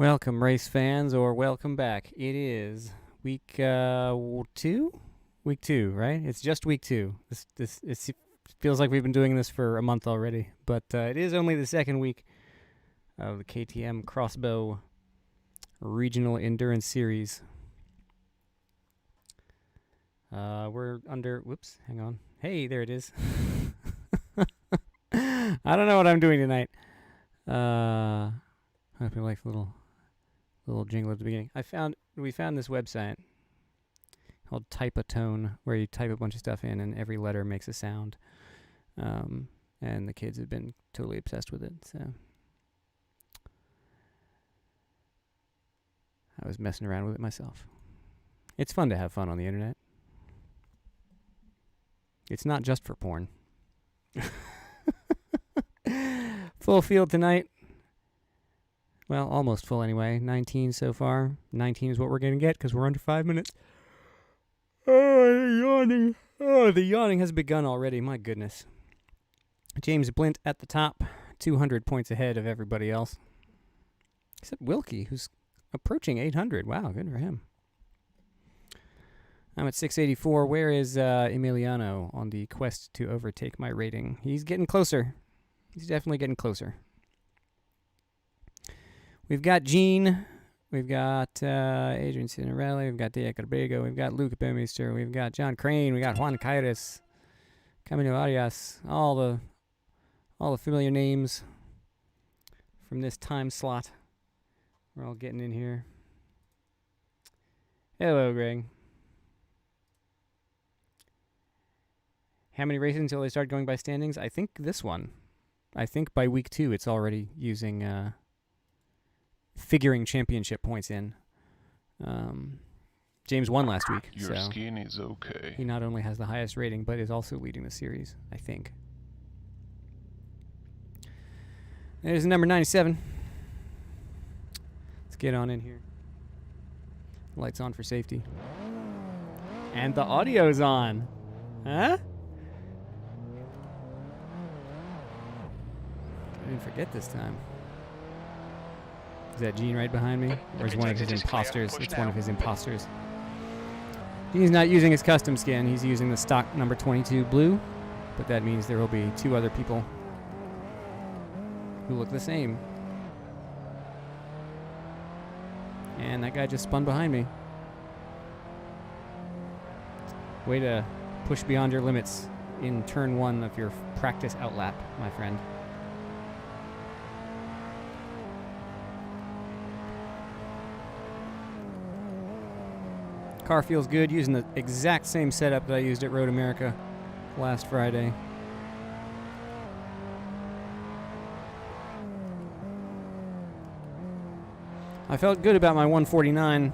Welcome, race fans, or welcome back. It is week 2? Week 2, right? It's just week 2. It feels like we've been doing this for a month already, but it is only the second week of the KTM X-Bow Regional Endurance Series. We're under... Whoops, hang on. Hey, there it is. I don't know what I'm doing tonight. I hope you like the little jingle at the beginning. We found this website called Type a Tone, where you type a bunch of stuff in and every letter makes a sound. And the kids have been totally obsessed with it. So I was messing around with it myself. It's fun to have fun on the internet. It's not just for porn. Full field tonight. Well, almost full anyway. 19 so far. 19 is what we're going to get because we're under 5 minutes. Oh, yawning. Oh, the yawning has begun already. My goodness. James Blint at the top, 200 points ahead of everybody else. Except Wilkie, who's approaching 800. Wow, good for him. I'm at 684. Where is Emiliano on the quest to overtake my rating? He's getting closer. He's definitely getting closer. We've got Gene, we've got Adrian Cinerelli, we've got Diego Cabrego, we've got Luke Bemister, we've got John Crane, we got Juan Caires, Camino Arias, all the familiar names from this time slot. We're all getting in here. Hello, Greg. How many races until they start going by standings? I think this one. I think by week 2 it's already using... figuring championship points in. James won last week. Your so skin is okay. He not only has the highest rating, but is also leading the series, I think. There's number 97. Let's get on in here. Lights on for safety. And the audio's on. Huh? I didn't forget this time. Is that Gene right behind me? Or is one of his imposters? It's one of his imposters. Gene's not using his custom skin. He's using the stock number 22 blue. But that means there will be 2 other people who look the same. And that guy just spun behind me. Way to push beyond your limits in turn 1 of your practice outlap, my friend. Car feels good, using the exact same setup that I used at Road America last Friday. I felt good about my 149.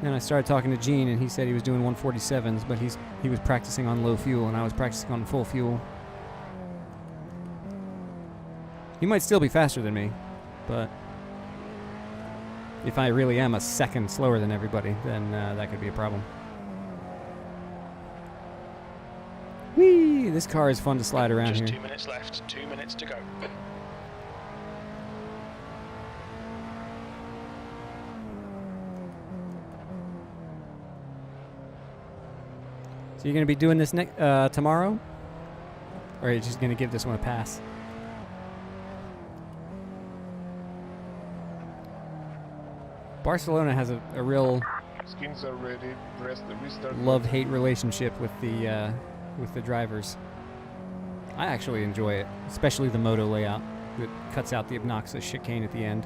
Then I started talking to Gene, and he said he was doing 147s, but he was practicing on low fuel, and I was practicing on full fuel. He might still be faster than me, but... if I really am a second slower than everybody, then that could be a problem. Whee! This car is fun to slide around here. Just 2 minutes left, 2 minutes to go. So you're going to be doing this tomorrow? Or are you just going to give this one a pass? Barcelona has a real Skins are ready. Press the restart. love-hate relationship with the drivers. I actually enjoy it, especially the moto layout that cuts out the obnoxious chicane at the end.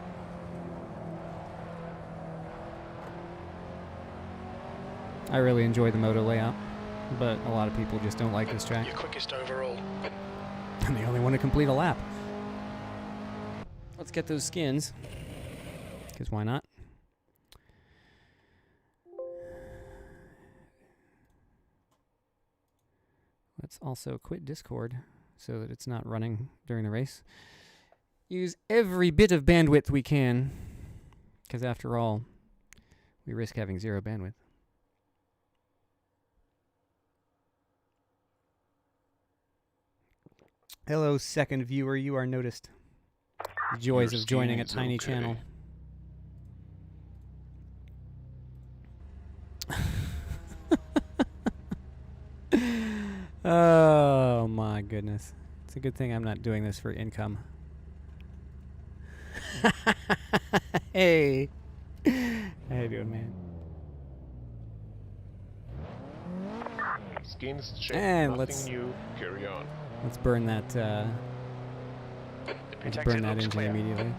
I really enjoy the moto layout, but a lot of people just don't like this track. Your quickest overall. I'm the only one to complete a lap. Let's get those skins, because why not? Let's also quit Discord so that it's not running during the race. Use every bit of bandwidth we can, because after all, we risk having 0 bandwidth. Hello, second viewer. You are noticed. The joys of joining a tiny channel. Oh my goodness. It's a good thing I'm not doing this for income. Hey. How you doing, man? Skins check, And nothing let's- new, carry on. Let's burn that, The let's pit burn exit that looks engine clear. immediately.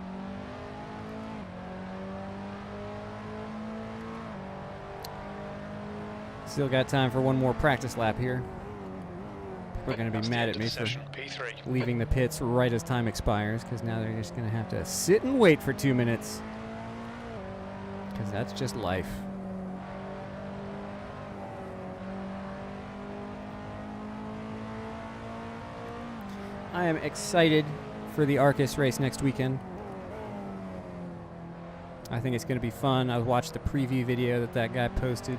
Still got time for one more practice lap here. We're going to That's be the mad end at of me the for session. P3. leaving the pits right as time expires, because now they're just going to have to sit and wait for 2 minutes. Because that's just life. I am excited for the Arcus race next weekend. I think it's going to be fun. I watched the preview video that guy posted.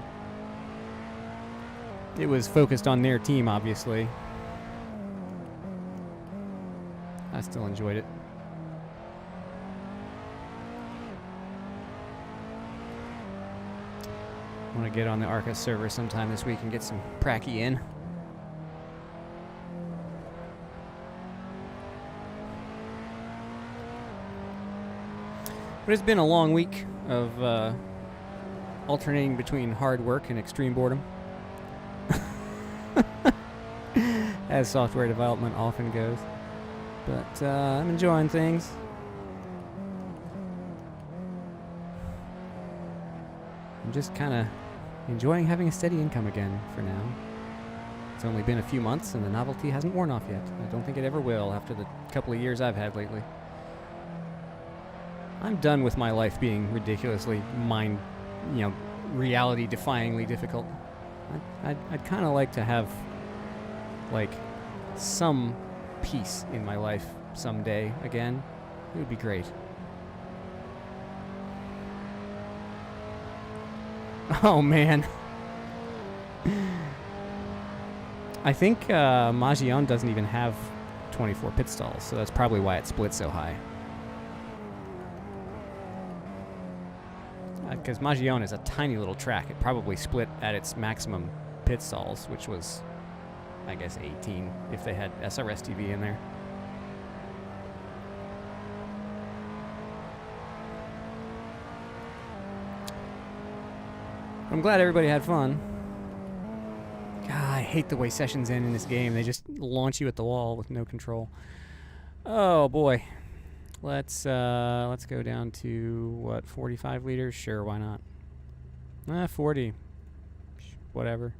It was focused on their team, obviously. I still enjoyed it. I want to get on the Arcus server sometime this week and get some pracky in. But it's been a long week of alternating between hard work and extreme boredom. As software development often goes. But I'm enjoying things. I'm just kind of enjoying having a steady income again for now. It's only been a few months and the novelty hasn't worn off yet. I don't think it ever will after the couple of years I've had lately. I'm done with my life being ridiculously reality-defyingly difficult. I'd kind of like to have, like, some peace in my life someday again. It would be great. Oh, man. I think Magione doesn't even have 24 pit stalls, so that's probably why it split so high. Because Magione is a tiny little track. It probably split at its maximum pit stalls, which was, I guess, 18 if they had SRS TV in there. I'm glad everybody had fun. God, I hate the way sessions end in this game. They just launch you at the wall with no control. Oh boy. Let's go down to what, 45 liters? Sure, why not? 40. Whatever.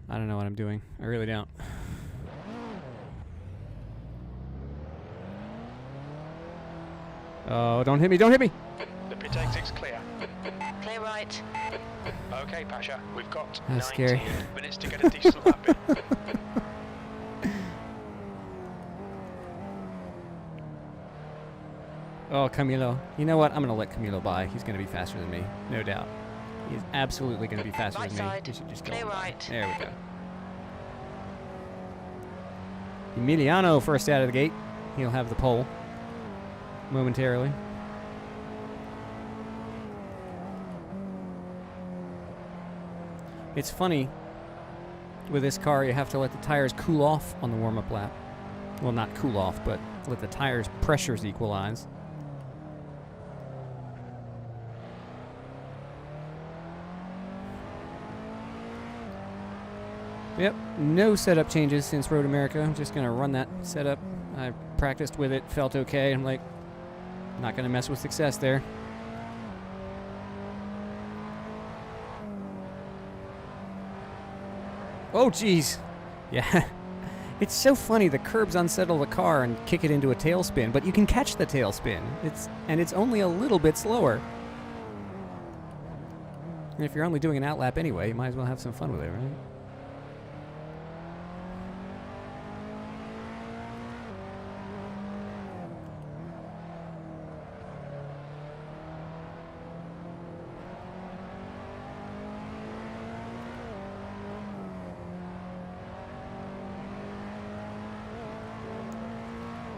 I don't know what I'm doing. I really don't. Oh, don't hit me, don't hit me! The pit exit's clear. Clear right. Okay, Pasha, we've got That's 19 scary. minutes to get a decent lap in. Oh, Camilo. You know what? I'm going to let Camilo by. He's going to be faster than me. No doubt. He's absolutely going to be faster Right than me. side. He should just go Clear on by. right. There we go. Emiliano first out of the gate. He'll have the pole momentarily. It's funny. With this car, you have to let the tires cool off on the warm-up lap. Well, not cool off, but let the tires' pressures equalize. Yep, no setup changes since Road America. I'm just going to run that setup. I practiced with it, felt okay. I'm like, not going to mess with success there. Oh, jeez. Yeah. It's so funny. The curbs unsettle the car and kick it into a tailspin, but you can catch the tailspin. It's only a little bit slower. And if you're only doing an outlap anyway, you might as well have some fun with it, right?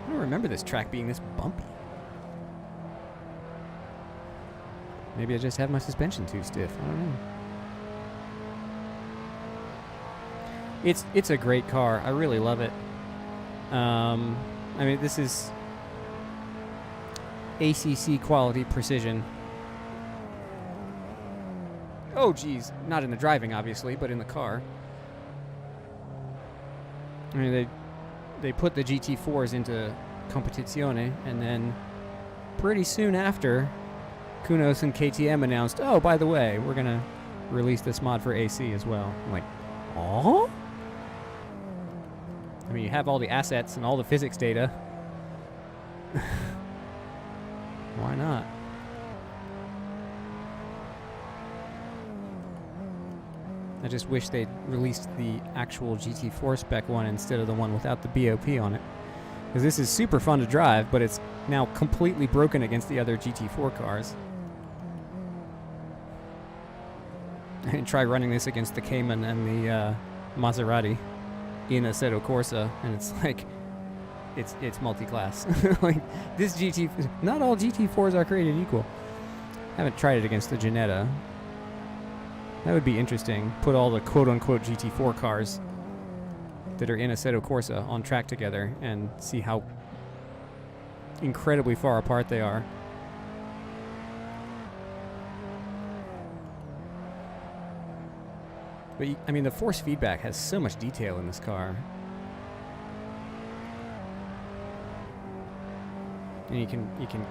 I don't remember this track being this bumpy. Maybe I just have my suspension too stiff. I don't know. It's a great car. I really love it. I mean, this is ACC quality precision. Oh, geez. Not in the driving, obviously, but in the car. I mean, they put the GT4s into Competizione, and then pretty soon after, Kunos and KTM announced, oh, by the way, we're going to release this mod for AC as well. I'm like, oh? I mean, you have all the assets and all the physics data. Why not? I just wish they'd released the actual GT4 spec one instead of the one without the BOP on it. Because this is super fun to drive, but it's now completely broken against the other GT4 cars. And try running this against the Cayman and the Maserati in Assetto Corsa, and it's like, it's multi-class. Like, this not all GT4s are created equal. Haven't tried it against the Ginetta. That would be interesting. Put all the quote-unquote GT4 cars that are in Assetto Corsa on track together and see how incredibly far apart they are. But I mean, the force feedback has so much detail in this car. And you can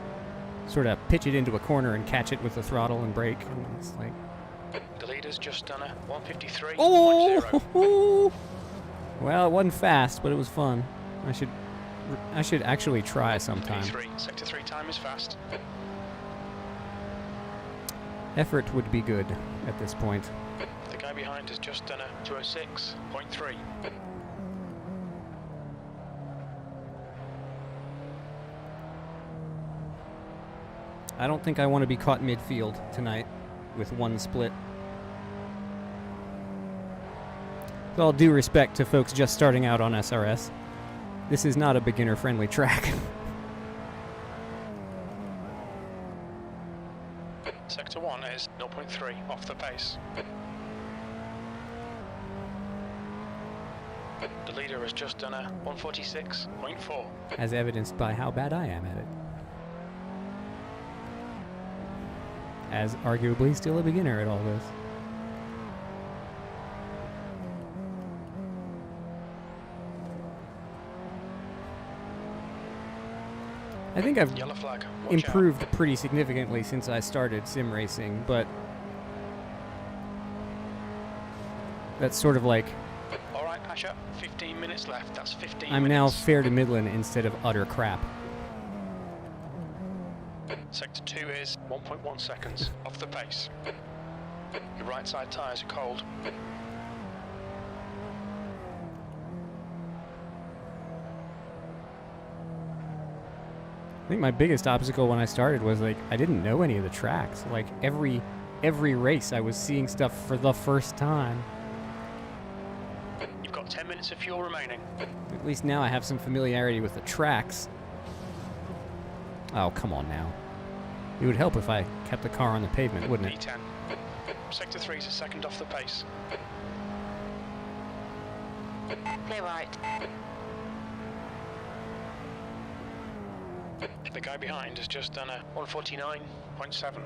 sort of pitch it into a corner and catch it with the throttle and brake. And it's like, The leader's just done a 153.0. oh! Well, it wasn't fast, but it was fun. I should actually try sometime. Sector 3 time is fast. Effort would be good at this point. The guy behind has just done a 206.3. I don't think I want to be caught midfield tonight with one split. With all due respect to folks just starting out on SRS, this is not a beginner-friendly track. Sector 1 is 0.3 off the pace. The leader has just done a 146.4. As evidenced by how bad I am at it. As arguably still a beginner at all this. I think I've Yellow flag. Watch improved pretty significantly since I started sim racing, but that's sort of like All right, Pasha. 15 minutes left. That's 15 I'm minutes. now fair to Midland instead of utter crap. Sector 2 is 1.1 seconds off the pace. Your right side tyres are cold. I think my biggest obstacle when I started was like I didn't know any of the tracks. Like every race I was seeing stuff for the first time. You've got 10 minutes of fuel remaining. At least now I have some familiarity with the tracks. Oh, come on now. It would help if I kept the car on the pavement, wouldn't it? P10. Sector 3 is a second off the pace. Clear right. The guy behind has just done a 149.7.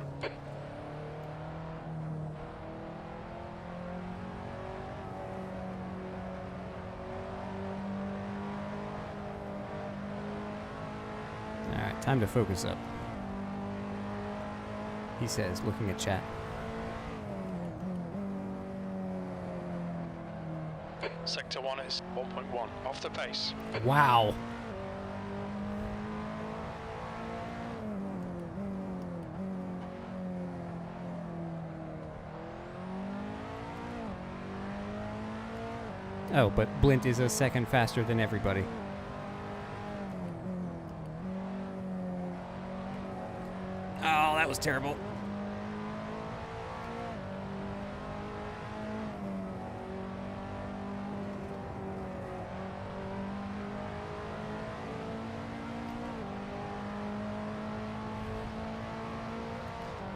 Alright, time to focus up. He says, looking at chat. Sector 1 is 1.1 off the pace. Wow. Oh, but Blint is a second faster than everybody. Oh, that was terrible.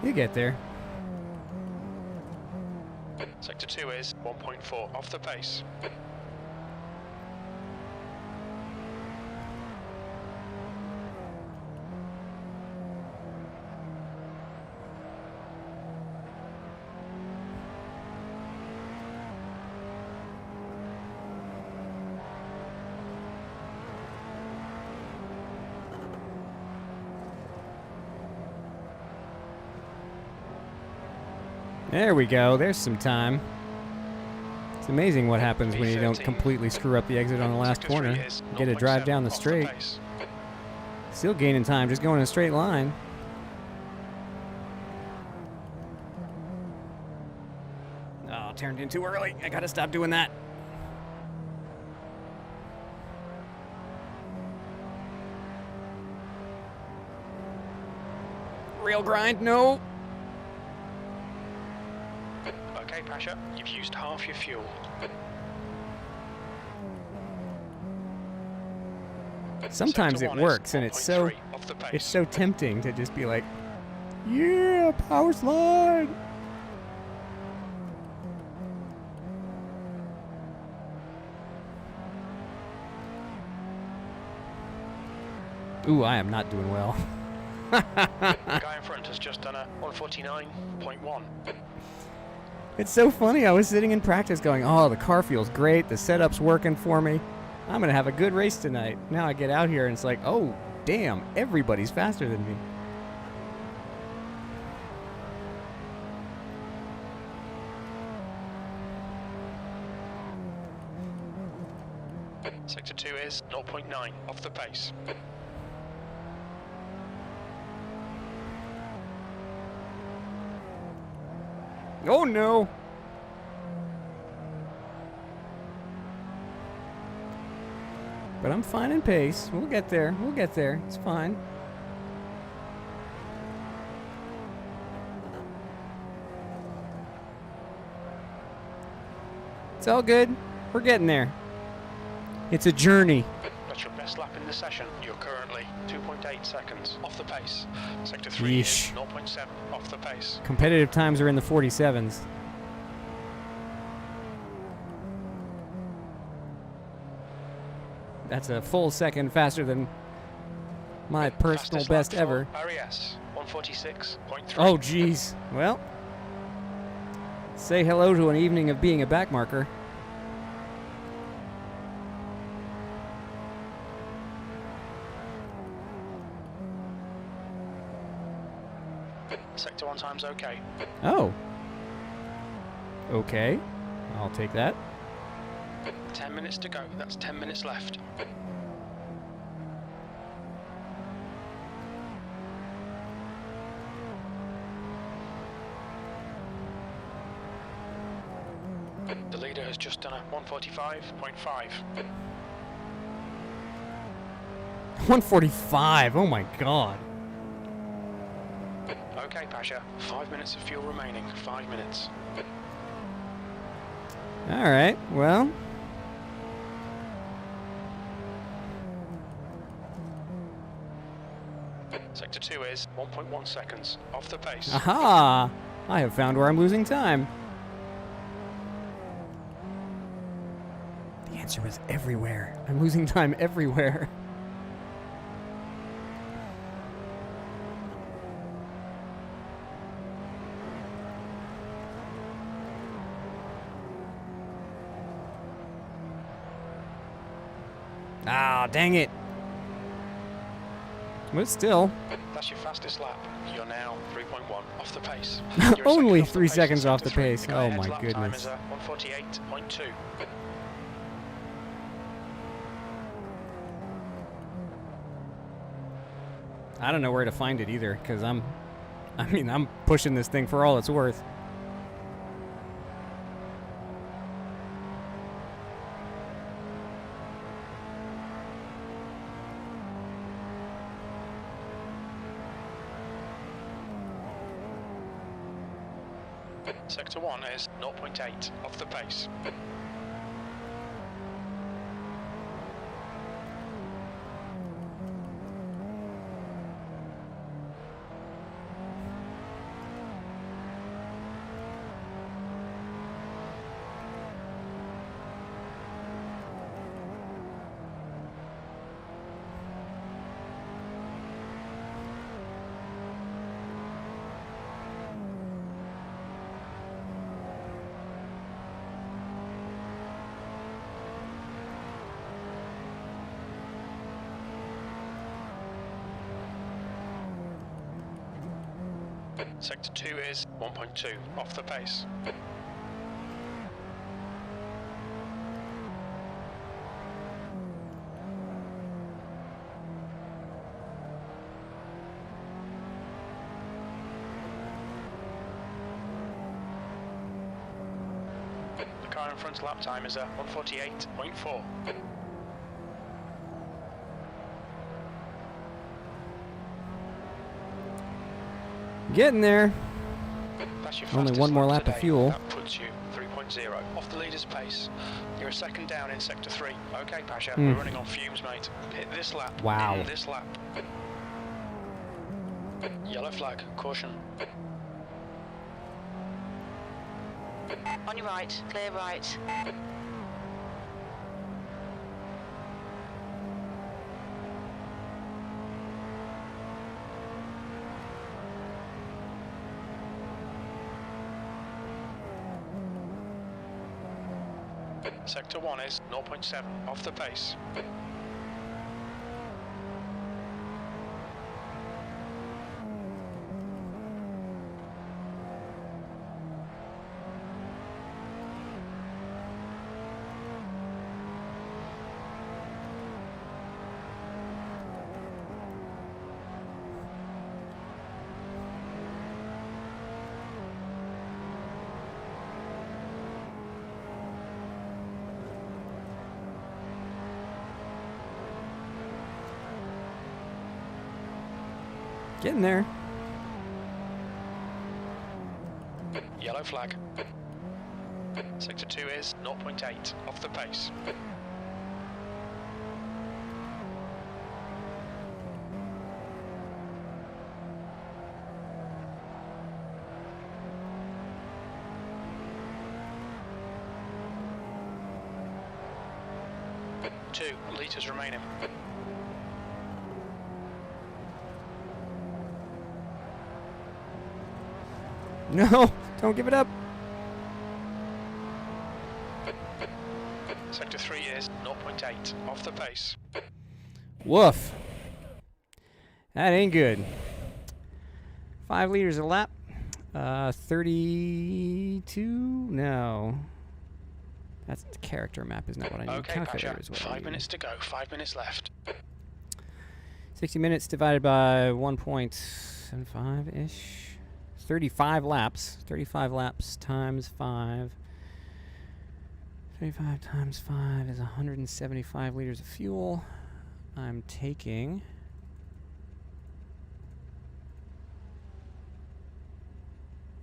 You get there. Sector 2 is 1.4 off the pace. There we go. There's some time. It's amazing what happens when you don't completely screw up the exit on the last corner. Get a drive down the straight. Still gaining time, just going in a straight line. Oh, turned in too early. I gotta stop doing that. Real grind, no. Okay, Pasha, you've used half your fuel. Sometimes it works, and it's so tempting to just be like, yeah, power slide. Ooh, I am not doing well. The guy in front has just done a 149.1. It's so funny. I was sitting in practice going, oh, the car feels great. The setup's working for me. I'm going to have a good race tonight. Now I get out here and it's like, oh, damn, everybody's faster than me. Sector 2 is 0.9 off the pace. Oh, no. But I'm fine in pace. We'll get there. We'll get there. It's fine. It's all good. We're getting there. It's a journey. That's your best lap in the session. You're currently 2.8 seconds off the pace. Sector 3 is 0.7 off the pace. Competitive times are in the 47s. That's a full second faster than my personal best ever. RES 146.3. Oh, jeez. Well, say hello to an evening of being a backmarker. Sector 1 time's okay. Oh. Okay. I'll take that. 10 minutes to go. That's 10 minutes left. The leader has just done a 145.5. 145. Oh my god. Okay, Pasha. 5 minutes of fuel remaining. 5 minutes. All right. Well. Sector 2 is 1.1 seconds off the pace. Aha! I have found where I'm losing time. The answer was everywhere. I'm losing time everywhere. Ah, dang it. But still. That's your fastest lap. You're now 3.1 off the pace. Only 3 seconds off the pace. Oh my goodness. Time is 148.2. I don't know where to find it either, because I'm pushing this thing for all it's worth. Sector 1 is 0.8 off the pace. Sector 2 is 1.2 off the pace. The car in front's lap time is a 1:48.4. Getting there. That's your Only fastest one more lap lap of today. fuel. That puts you 3.0 off the leader's pace. You're a second down in sector 3. Okay, Pasha, we're running on fumes, mate. Hit this lap. Wow. In this lap. Yellow flag. Caution. On your right, clear right. Sector 1 is 0.7 off the pace. Getting there. Yellow flag. Sector 2 is 0.8 off the pace. Two litres remaining. No, don't give it up. Sector 3 is 0.8 off the pace. Woof. That ain't good. 5 liters a lap. 32? No. That's the character map, isn't that what I need? Okay, Calculator Pasha, is what I 5 need. minutes to go, 5 minutes left. 60 minutes divided by 1.75-ish. 35 laps. 35 laps times 5. 35 times 5 is 175 liters of fuel. I'm taking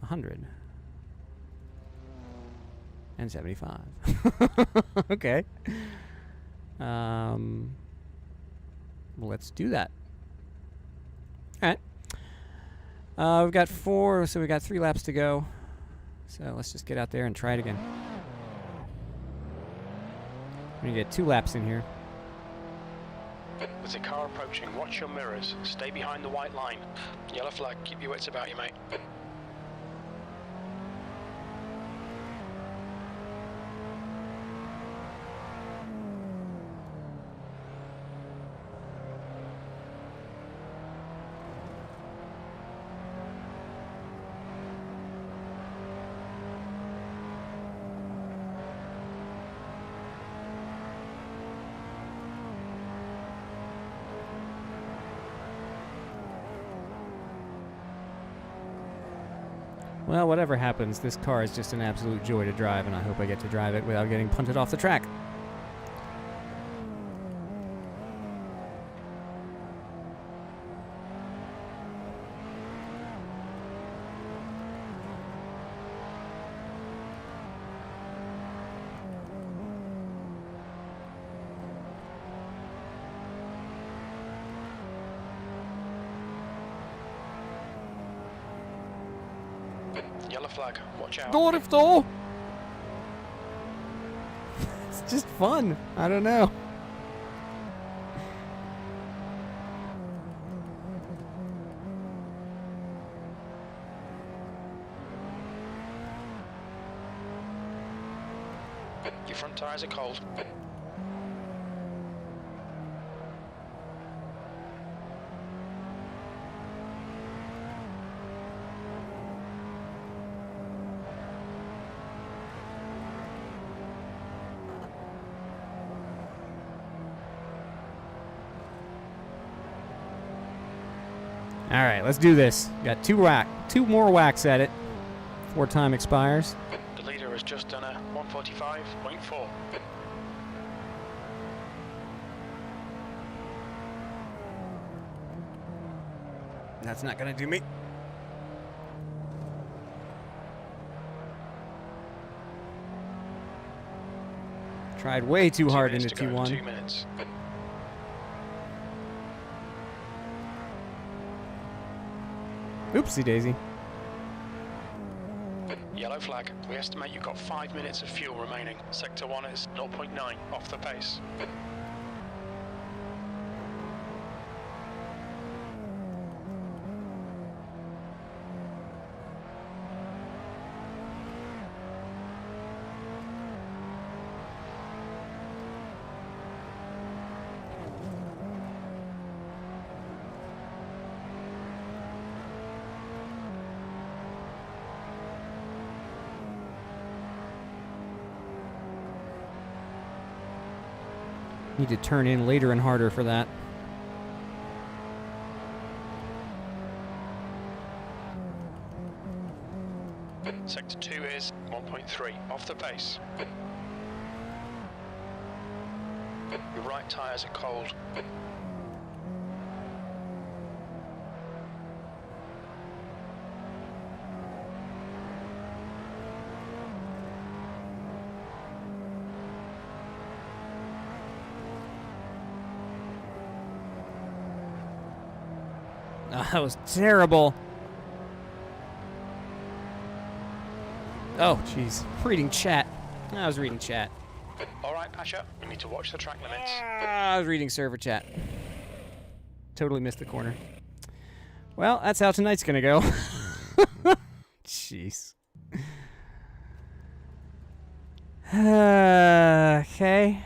175. Okay. Let's do that. All right. We've got 4, so we got 3 laps to go. So let's just get out there and try it again. We're gonna get 2 laps in here. There's a car approaching. Watch your mirrors. Stay behind the white line. Yellow flag. Keep your wits about you, mate. Well, whatever happens, this car is just an absolute joy to drive, and I hope I get to drive it without getting punted off the track. Yellow flag. Watch out. Door! It's just fun. I don't know. Your front tyres are cold. All right, let's do this. Got two more whacks at it before time expires. The leader has just done a 145.4. That's not gonna do me. Tried way too hard into T1. 2 minutes. Oopsie daisy. Yellow flag. We estimate you've got 5 minutes of fuel remaining. Sector 1 is 0.9 off the pace. Need to turn in later and harder for that. Sector 2 is 1.3 off the pace. Your right tyres are cold. That was terrible. Oh, jeez. Reading chat. I was reading chat. All right, Pasha, we need to watch the track limits. I was reading server chat. Totally missed the corner. Well, that's how tonight's gonna go. Jeez. Okay.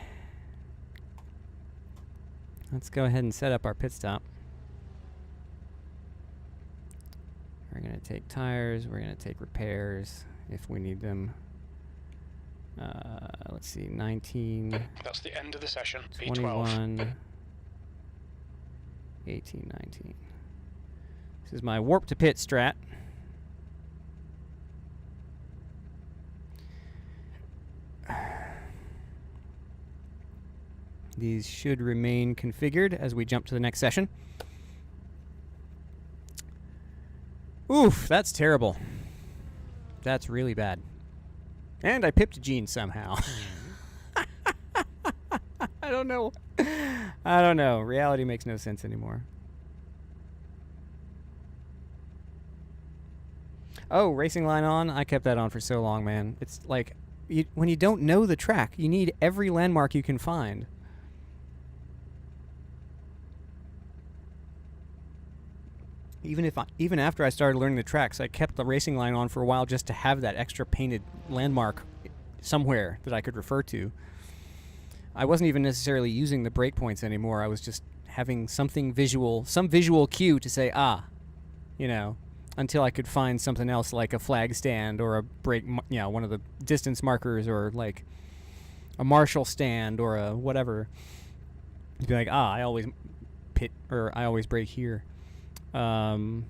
Let's go ahead and set up our pit stop. We're going to take tires. We're going to take repairs if we need them. Let's see, 19. That's the end of the session. 21. 18, 19. This is my warp to pit strat. These should remain configured as we jump to the next session. Oof, that's terrible. That's really bad. And I pipped Gene somehow. I don't know. I don't know. Reality makes no sense anymore. Oh, racing line on? I kept that on for so long, man. It's like, when you don't know the track, you need every landmark you can find. Even after I started learning the tracks, I kept the racing line on for a while just to have that extra painted landmark somewhere that I could refer to. I wasn't even necessarily using the breakpoints anymore. I was just having something visual, some visual cue to say, you know, until I could find something else like a flag stand or a break, you know, one of the distance markers or like a marshal stand or a whatever. You'd be like, I always pit or I always brake here. There's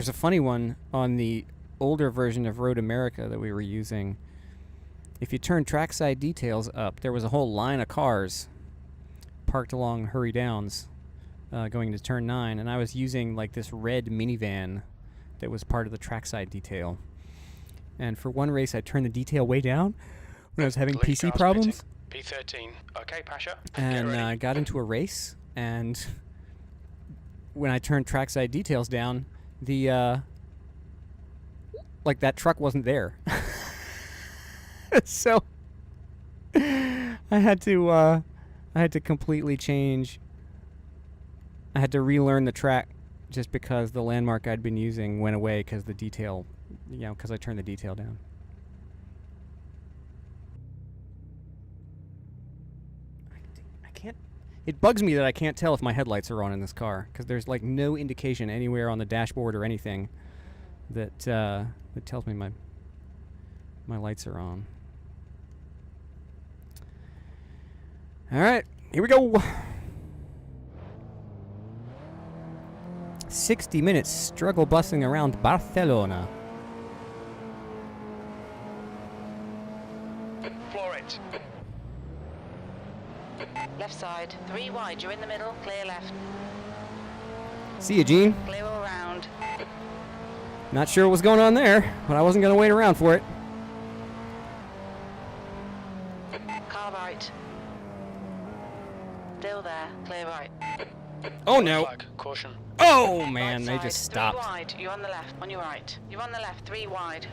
a funny one on the older version of Road America that we were using. If you turn trackside details up, there was a whole line of cars parked along Hurry Downs going to turn 9, and I was using like this red minivan that was part of the trackside detail. And for one race, I turned the detail way down when I was having PC problems. P13. Okay, Pasha. And I got into a race, and when I turned trackside details down, the like that truck wasn't there. So I had to completely change. I had to relearn the track just because the landmark I'd been using went away because the detail, you know, because I turned the detail down. I can't. It bugs me that I can't tell if my headlights are on in this car because there's like no indication anywhere on the dashboard or anything that that tells me my lights are on. All right, here we go. 60 minutes struggle busing around Barcelona. Floor it. Left side. 3 wide. You're in the middle. Clear left. See you, Gene. Clear all round. Not sure what was going on there, but I wasn't going to wait around for it. Car right. Still there. Clear right. Oh no. Flag. Caution. Oh man, Right they side, just 3 stopped. wide. You're on the left. On your right. You're on the left. 3 wide.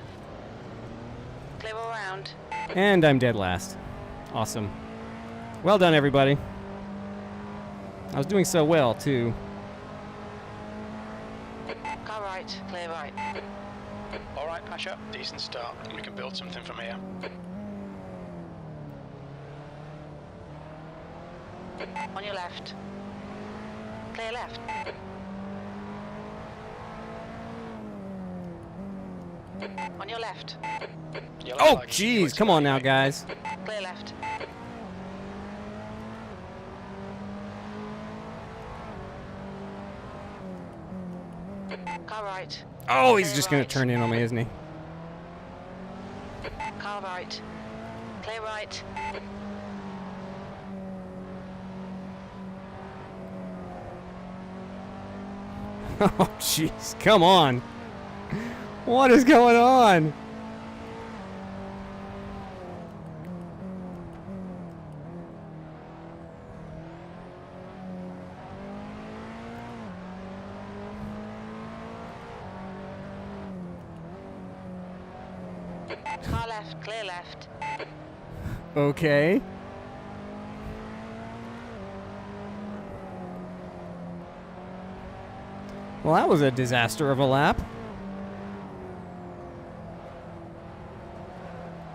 Clear all round. And I'm dead last. Awesome. Well done, everybody. I was doing so well, too. Car right. Clear right. All right, Pasha. Decent start. We can build something from here. On your left. Clear left. On your left. Yellow Oh, flag. jeez. Come on now, guys. Clear left. Car right. Oh, he's Clear just going right. to turn in on me, isn't he? Car right. Clear right. Oh, jeez. Come on. What is going on? Car left. Clear left. Okay. Well, that was a disaster of a lap.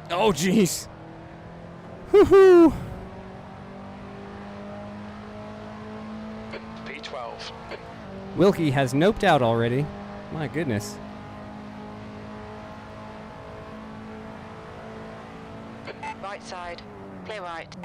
Oh, jeez. Woohoo! P12. Wilkie has noped out already. My goodness. Right side. Clear right.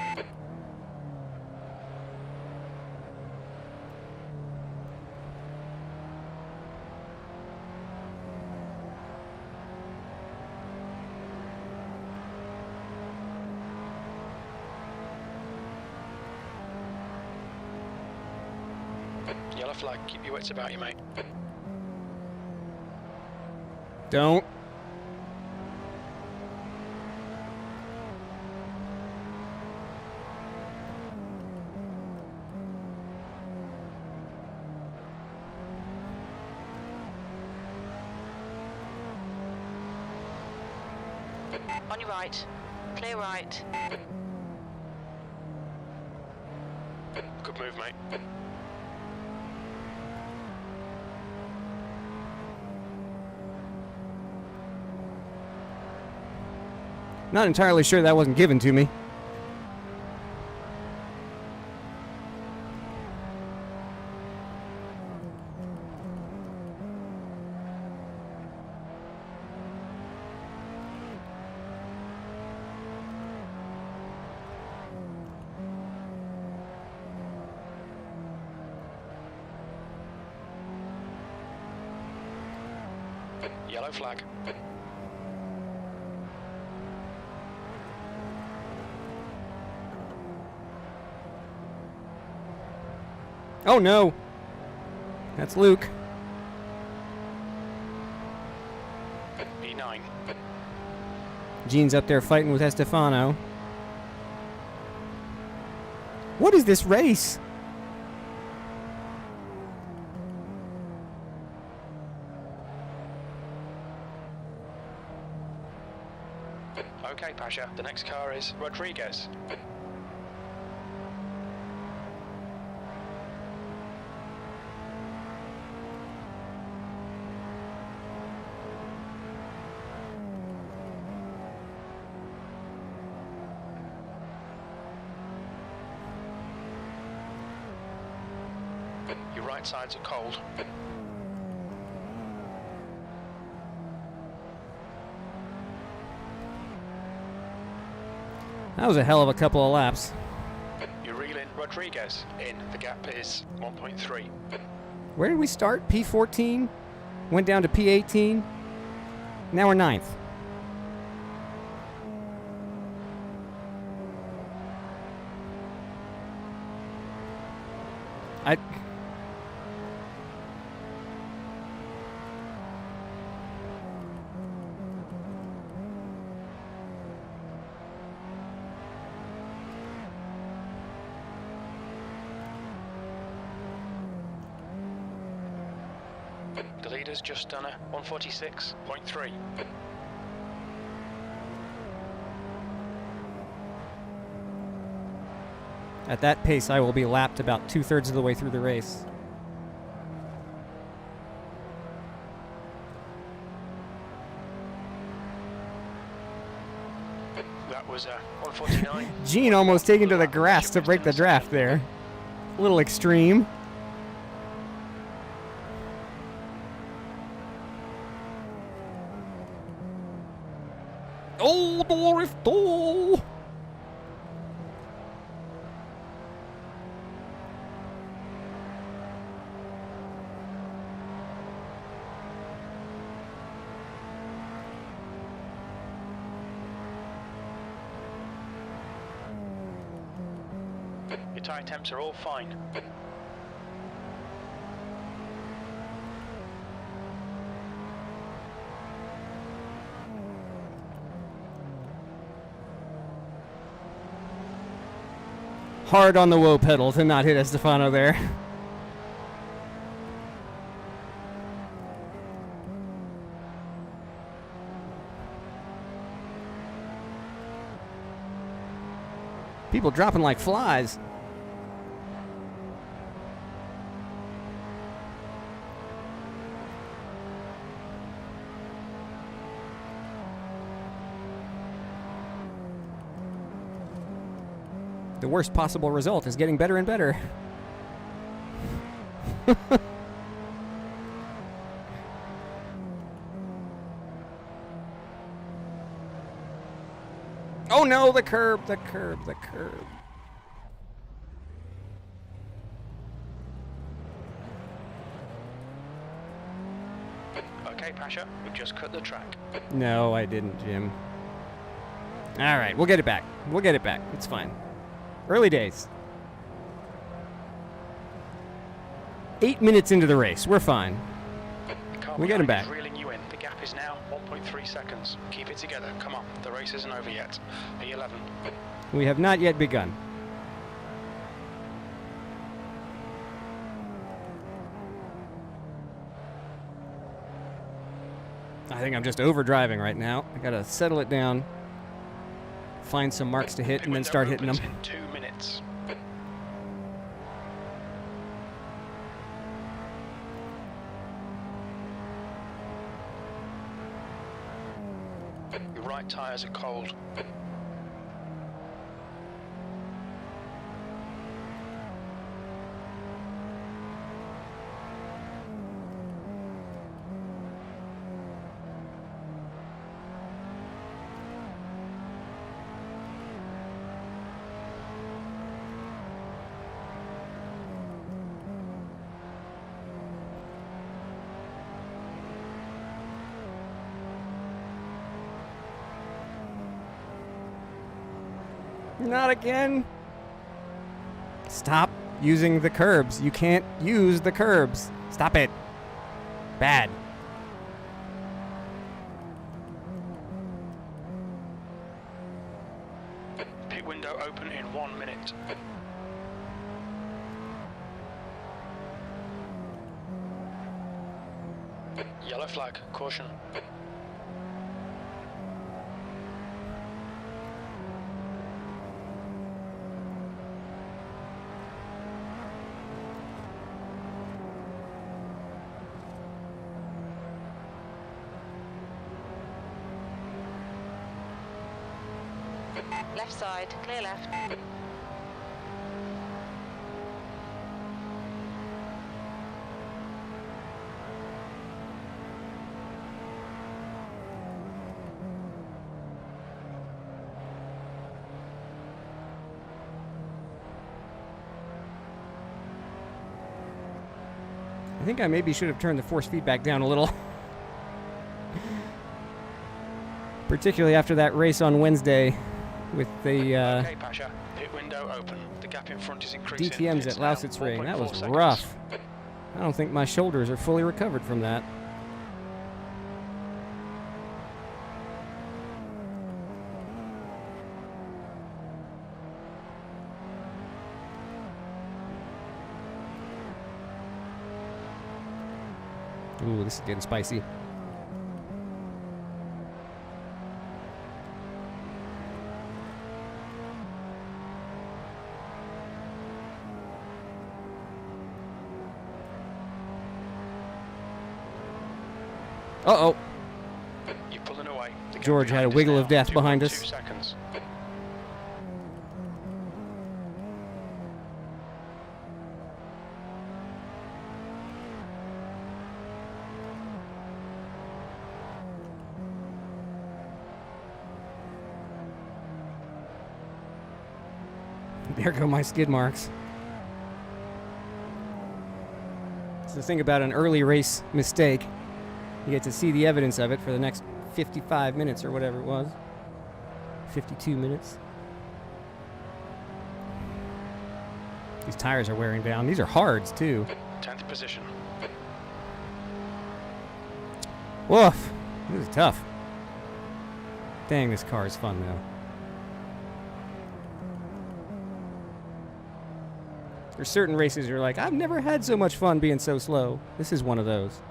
Yellow flag. Keep your wits about you, mate. Don't. On your right. Clear right. Good move, mate. Not entirely sure that wasn't given to me. Yellow flag. Oh no! That's Luke. B9. Gene's up there fighting with Estefano. What is this race? Okay, Pasha. The next car is Rodriguez. Your right sides are cold. That was a hell of a couple of laps. You're reeling Rodriguez in. The gap is 1.3. Where did we start? P14? Went down to P18? Now we're 9th. The leader's just done a 146.3. At that pace, I will be lapped about 2/3 of the way through the race. That was a 149. Gene almost taken to the grass to break the draft there. A little extreme. Oh, Dorifto! Your tyre temps are all fine. Hard on the whoa pedal to not hit Estefano there. People dropping like flies. The worst possible result is getting better and better. Oh no, the curb, the curb, the curb. Okay, Pasha, we've just cut the track. No, I didn't, Jim. All right, we'll get it back. We'll get it back. It's fine. Early days. 8 minutes into the race. We're fine. We get him back. Reeling you in. The gap is now 1.3 seconds. Keep it together. Come on. The race isn't over yet. P11. We have not yet begun. I think I'm just overdriving right now. I gotta settle it down, find some marks to hit, and then start hitting them. In 2 minutes. Your right tyres are cold. Not again. Stop using the curbs. You can't use the curbs. Stop it. Bad. Pit window open in 1 minute. Yellow flag, caution. Left side, clear left. I think I maybe should have turned the force feedback down a little. Particularly after that race on Wednesday with the Okay, Pasha. Pit window open. The gap in front is increasing. DTMs Pits at now, Lausitz Ring. That 1.4 was seconds. rough. I don't think my shoulders are fully recovered from that. Ooh, this is getting spicy. Uh-oh. You're pulling away. The gap George had a behind us wiggle now, of death behind 2.2 us. seconds. There go my skid marks. It's the thing about an early race mistake. You get to see the evidence of it for the next 55 minutes or whatever it was. 52 minutes. These tires are wearing down. These are hards, too. 10th position. Woof. This is tough. Dang, this car is fun, though. There's certain races you're like, I've never had so much fun being so slow. This is one of those.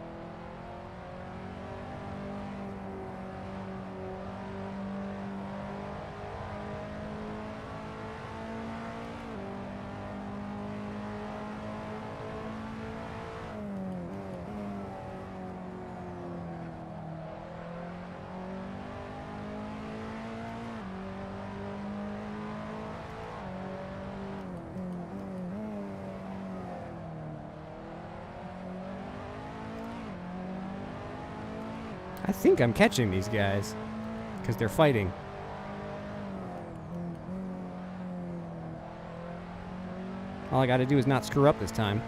I think I'm catching these guys because they're fighting. All I got to do is not screw up this time.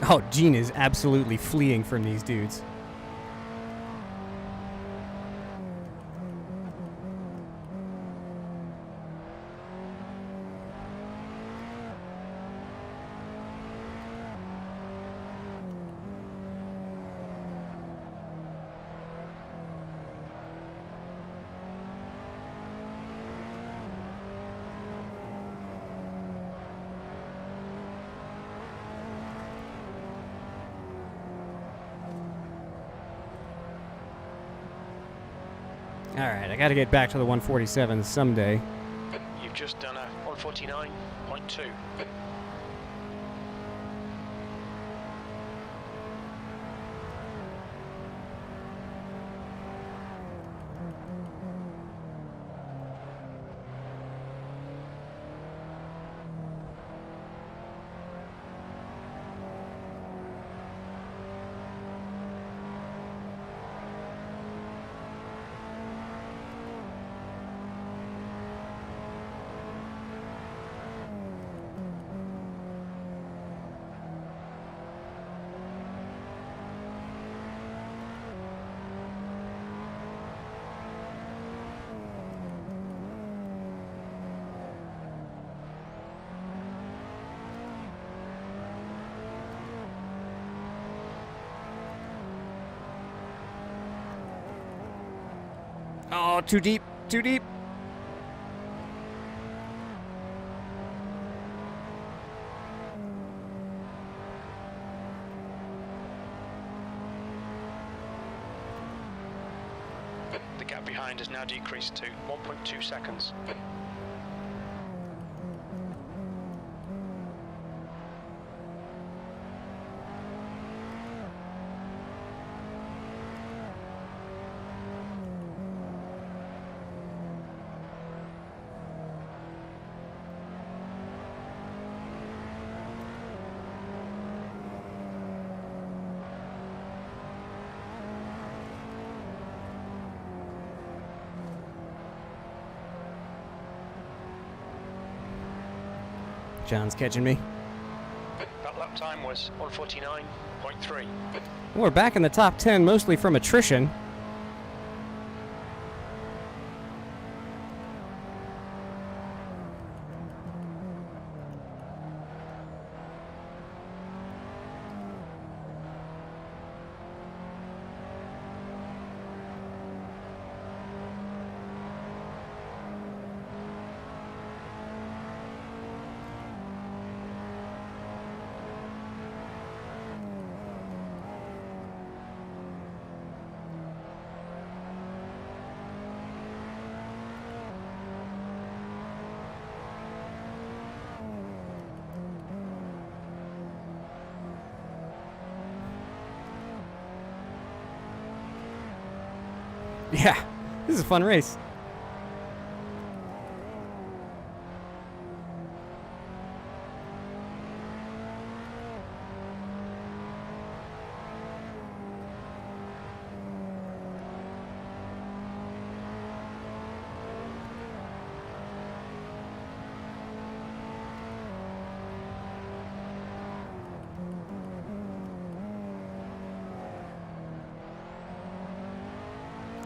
Oh, Gene is absolutely fleeing from these dudes. Alright, I gotta get back to the 147 someday. You've just done a 149.2. Oh, too deep, too deep. The gap behind has now decreased to 1.2 seconds. John's catching me. That lap time was 1:49.3. We're back in the top 10, mostly from attrition. Yeah, this is a fun race.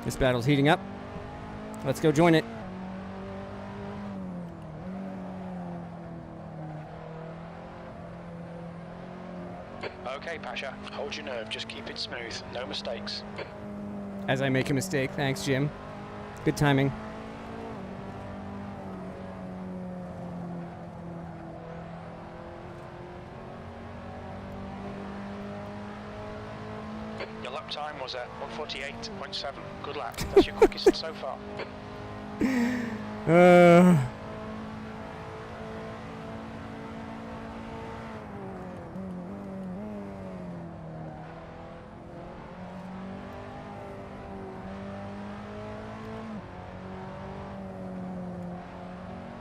This battle's heating up. Let's go join it. Okay, Pasha, hold your nerve, just keep it smooth, no mistakes. As I make a mistake, thanks, Jim. Good timing. Your lap time was at 1:48.7. Good lap, that's your quickest so far.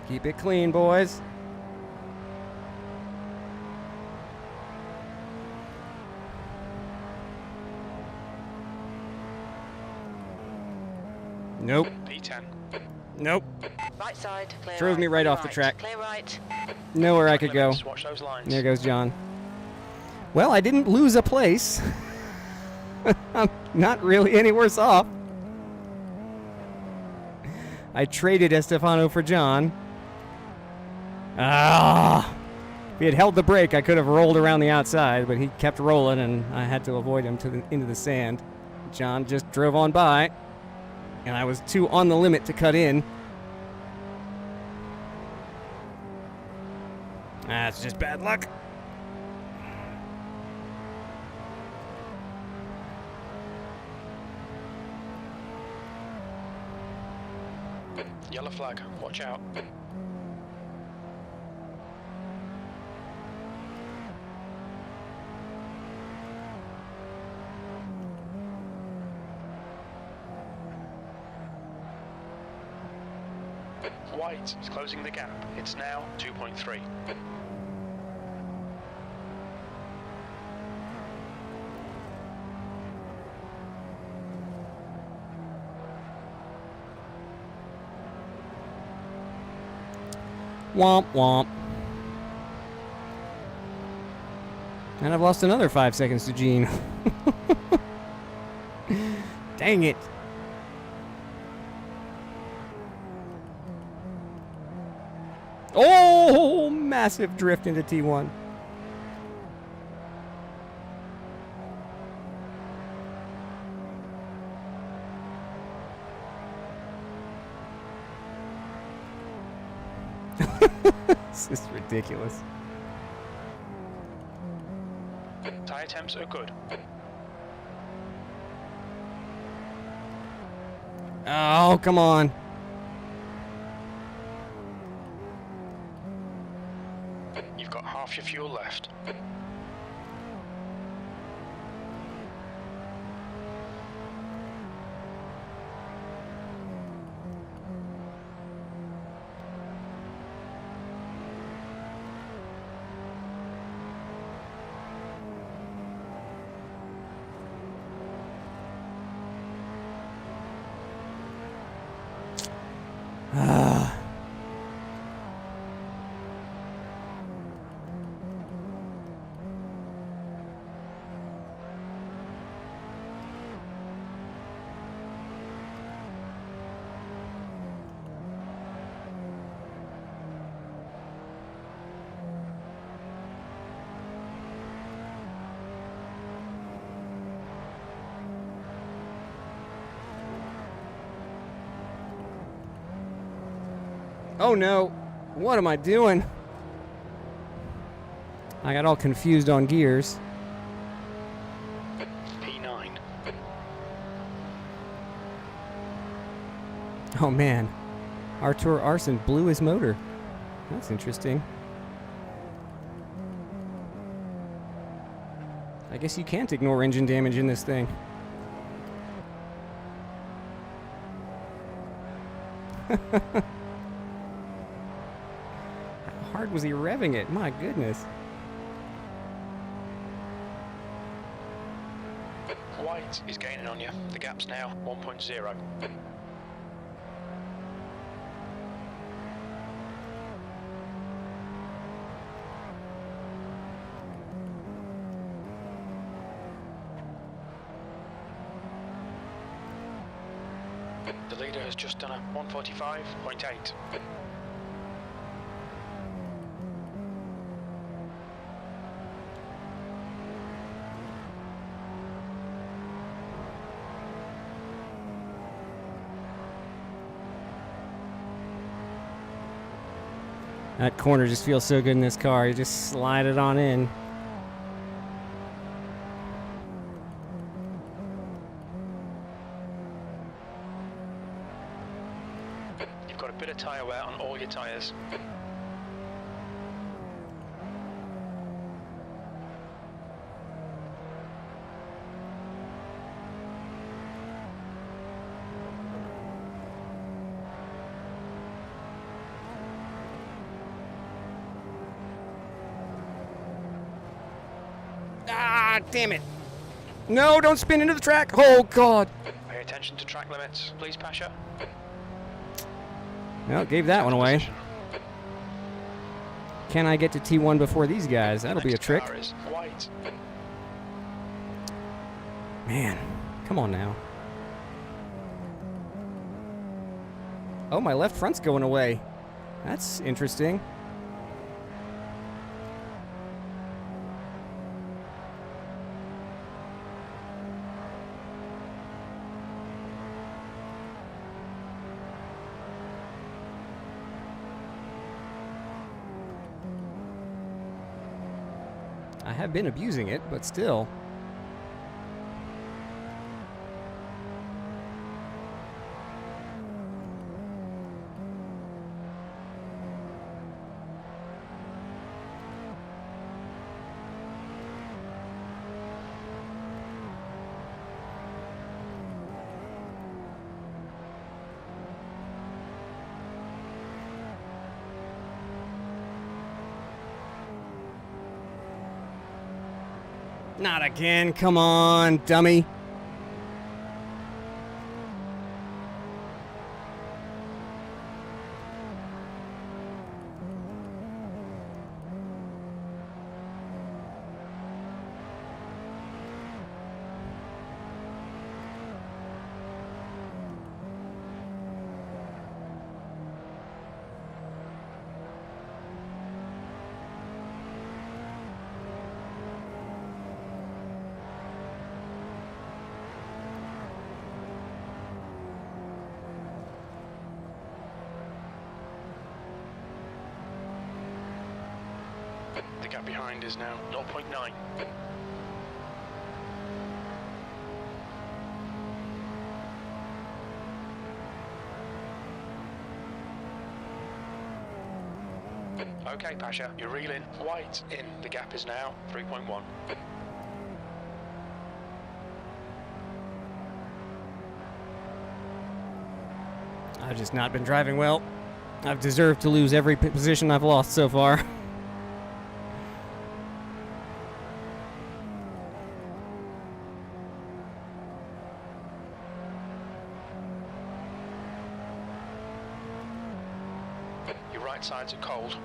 Keep it clean, boys. Nope. P10. Nope. Right side, clear Drove right. me right Clear off the right. track. Clear right. Nowhere I could go. Limits, watch those lines. There goes John. Well, I didn't lose a place. I'm not really any worse off. I traded Estefano for John. Ah! If he had held the brake, I could have rolled around the outside, but he kept rolling, and I had to avoid him into the sand. John just drove on by, and I was too on the limit to cut in. That's just bad luck. Yellow flag, watch out. White is closing the gap. It's now 2.3. Womp womp. And I've lost another 5 seconds to Gene. Dang it. Oh, massive drift into T1. This is ridiculous. Tyre temps are good. Oh, come on. You've got half your fuel left. Oh no! What am I doing? I got all confused on gears. P9. Oh man. Artur Arson blew his motor. That's interesting. I guess you can't ignore engine damage in this thing. How hard was he revving it? My goodness. White is gaining on you. The gap's now 1.0. The leader has just done a 145.8. That corner just feels so good in this car. You just slide it on in. You've got a bit of tyre wear on all your tyres. Ah, damn it. No, don't spin into the track. Oh, God. Pay attention to track limits, please, Pasha. Well, gave that one away. Position. Can I get to T1 before these guys? That'll be a Next trick. car is white. Man, come on now. Oh, my left front's going away. That's interesting. I have been abusing it, but still. Not again, come on, dummy. The gap behind is now 0.9. Okay, Pasha, you're reeling. White in. The gap is now 3.1. I've just not been driving well. I've deserved to lose every position I've lost so far. Your right sides are cold.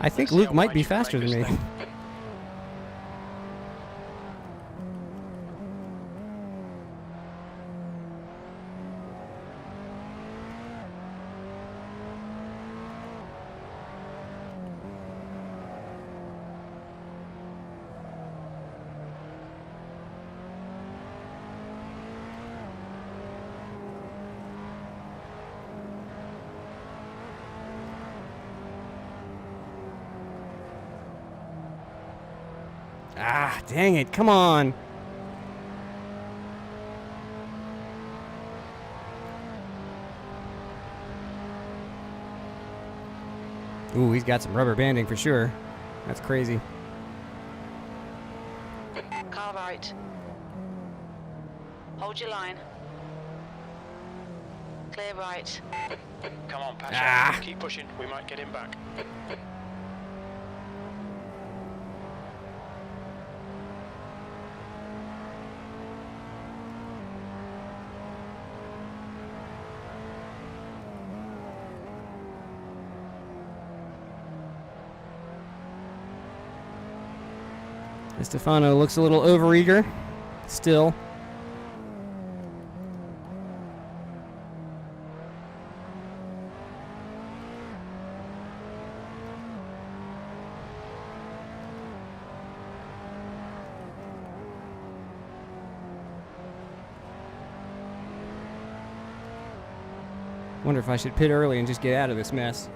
I think Let's see Luke how might wide be you can make faster than this me. thing. Ah, dang it. Come on. Ooh, he's got some rubber banding for sure. That's crazy. Car right. Hold your line. Clear right. Come on, Pasha. Ah. Keep pushing. We might get him back. Stefano looks a little overeager still. Wonder if I should pit early and just get out of this mess.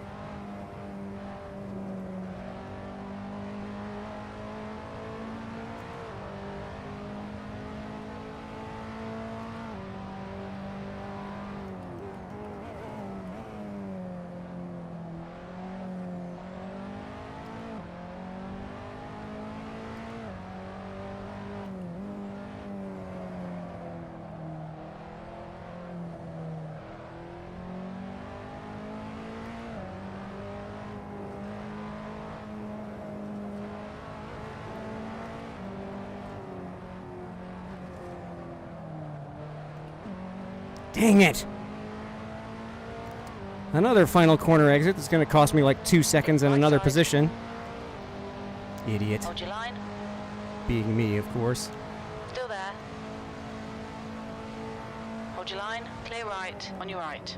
Dang it! Another final corner exit that's going to cost me like 2 seconds in Right another side. position. Idiot. Hold your line. Being me, of course. Still there. Hold your line. Clear right. On your right.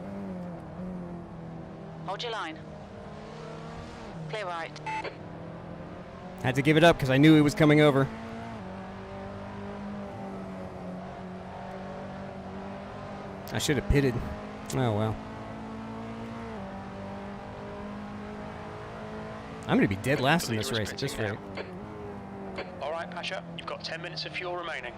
Hold your line. Clear right. Had to give it up because I knew he was coming over. I should have pitted. Oh well. I'm going to be dead last in this race at this rate. All right, Pasha. You've got 10 minutes of fuel remaining.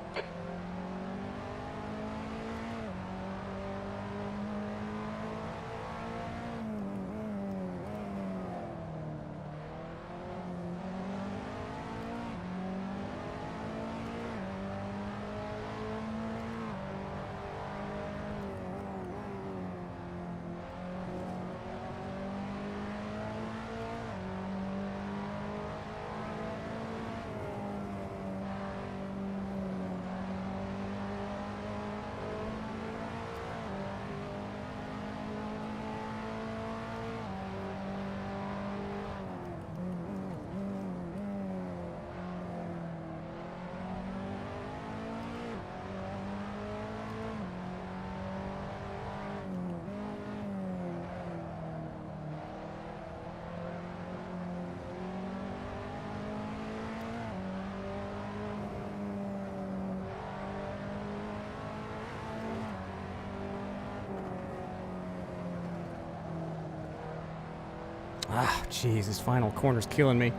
Ah, jeez, this final corner's killing me.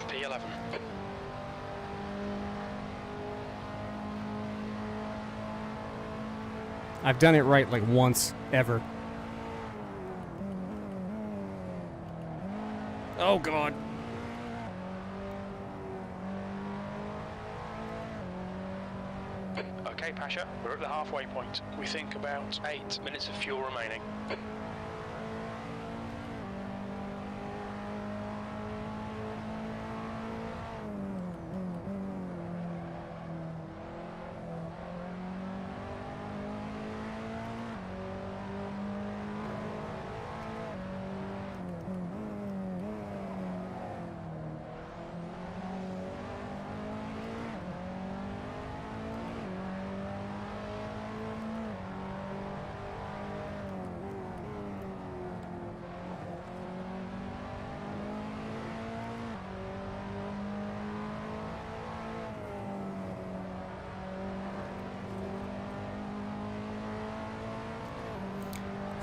P11. I've done it right like once, ever. Oh god. Okay, Pasha, we're at the halfway point. We think about 8 minutes of fuel remaining.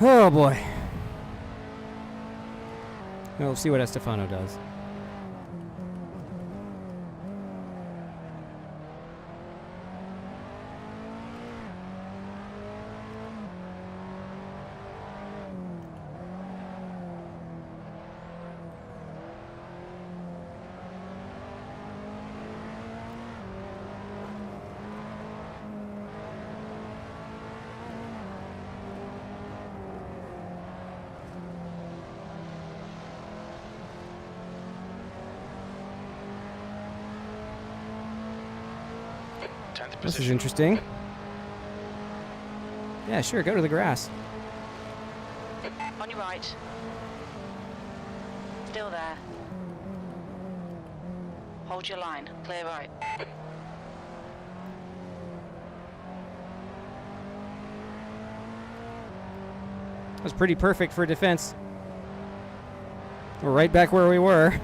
Oh boy. We'll see what Estefano does. This is interesting. Yeah, sure, go to the grass. On your right. Still there. Hold your line. Clear right. That was pretty perfect for defense. We're right back where we were.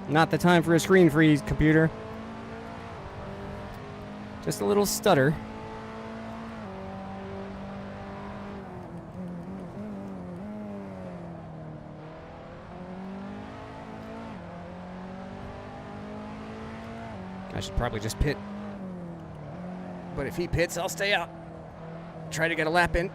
Not the time for a screen freeze, computer. Just a little stutter. I should probably just pit. But if he pits, I'll stay out. Try to get a lap in.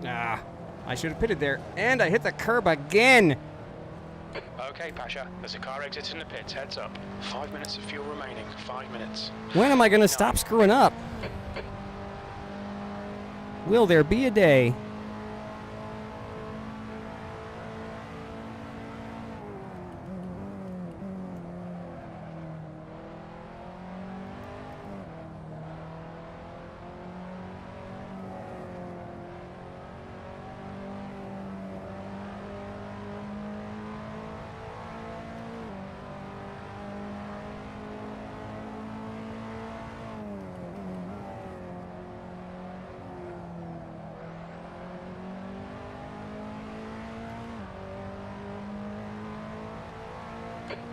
Ah, I should have pitted there. And I hit the curb again. Okay, Pasha, there's a car exiting the pits. Heads up. 5 minutes of fuel remaining. 5 minutes. When am I going to stop screwing up? Will there be a day?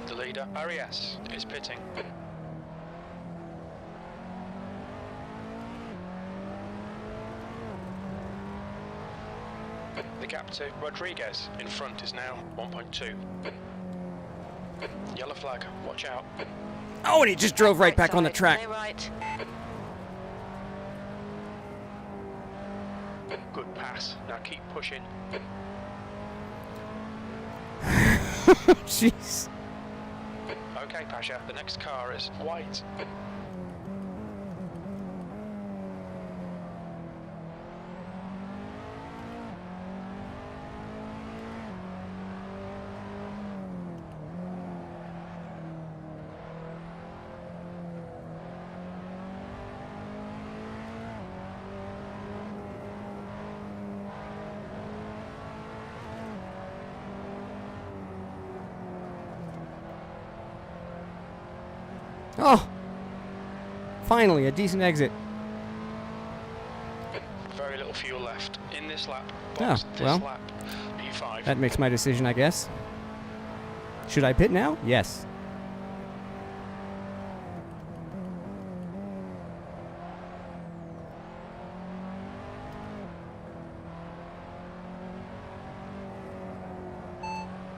The leader, RES, is pitting. The gap to Rodriguez in front is now 1.2. Yellow flag, watch out. Oh, and he just drove right back on the track. Clear right. Good pass, now keep pushing. Jeez. Okay, Pasha, the next car is white. Oh, finally, a decent exit. Very little fuel left in this lap. Oh, Box this well. lap. P5. That makes my decision, I guess. Should I pit now? Yes.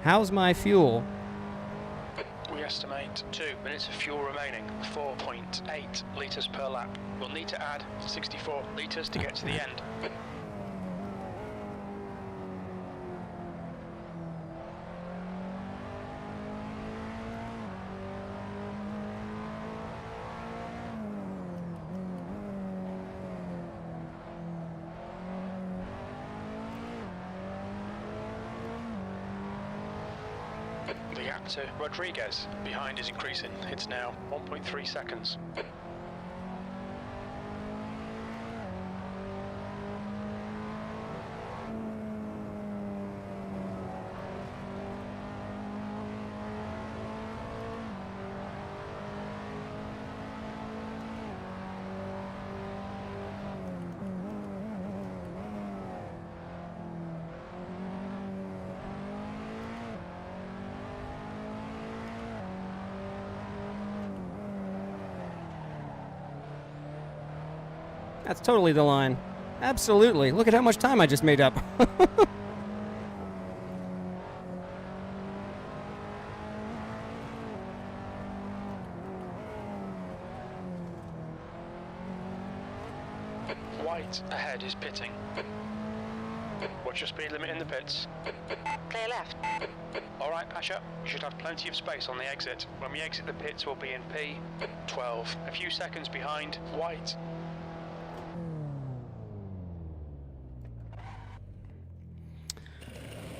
How's my fuel? We estimate 2 minutes of fuel remaining, 4.8 litres per lap. We'll need to add 64 litres to get to the end. The gap to Rodriguez behind is increasing. It's now 1.3 seconds. That's totally the line. Absolutely. Look at how much time I just made up. White ahead is pitting. What's your speed limit in the pits? Clear left. Alright, Pasha, we should have plenty of space on the exit. When we exit the pits, we'll be in P12. A few seconds behind White.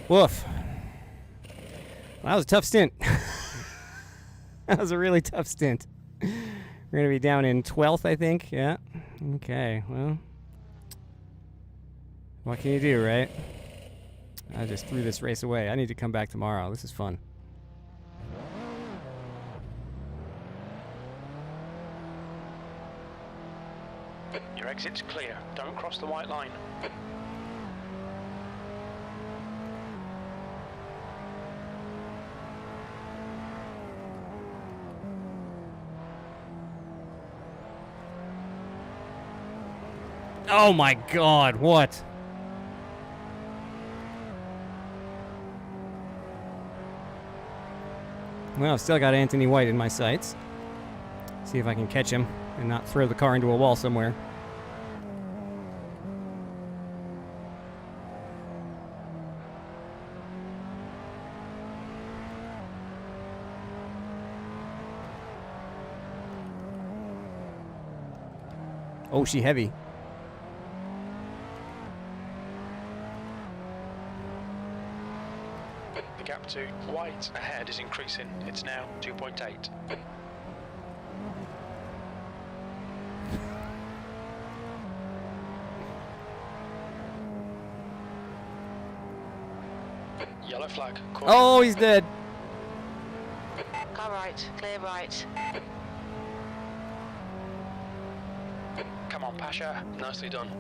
Woof. That was a tough stint. That was a really tough stint. We're going to be down in 12th, I think. Yeah. Okay, well. What can you do, right? I just threw this race away. I need to come back tomorrow. This is fun. Your exit's clear. Don't cross the white line. Oh my god, what? Well, I've still got Anthony White in my sights. See if I can catch him and not throw the car into a wall somewhere. Oh, she heavy. The gap to White ahead is increasing. It's now 2.8. Yellow flag. Caution. Oh, he's dead. Car right. Clear right. Come on, Pasha. Nicely done.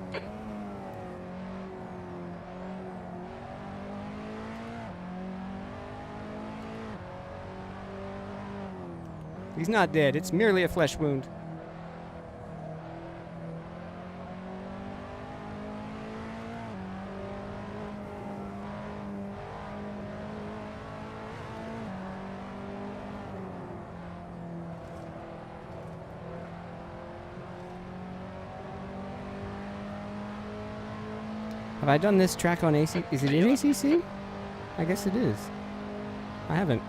He's not dead. It's merely a flesh wound. Have I done this track on AC? Is it in ACC? I guess it is. I haven't.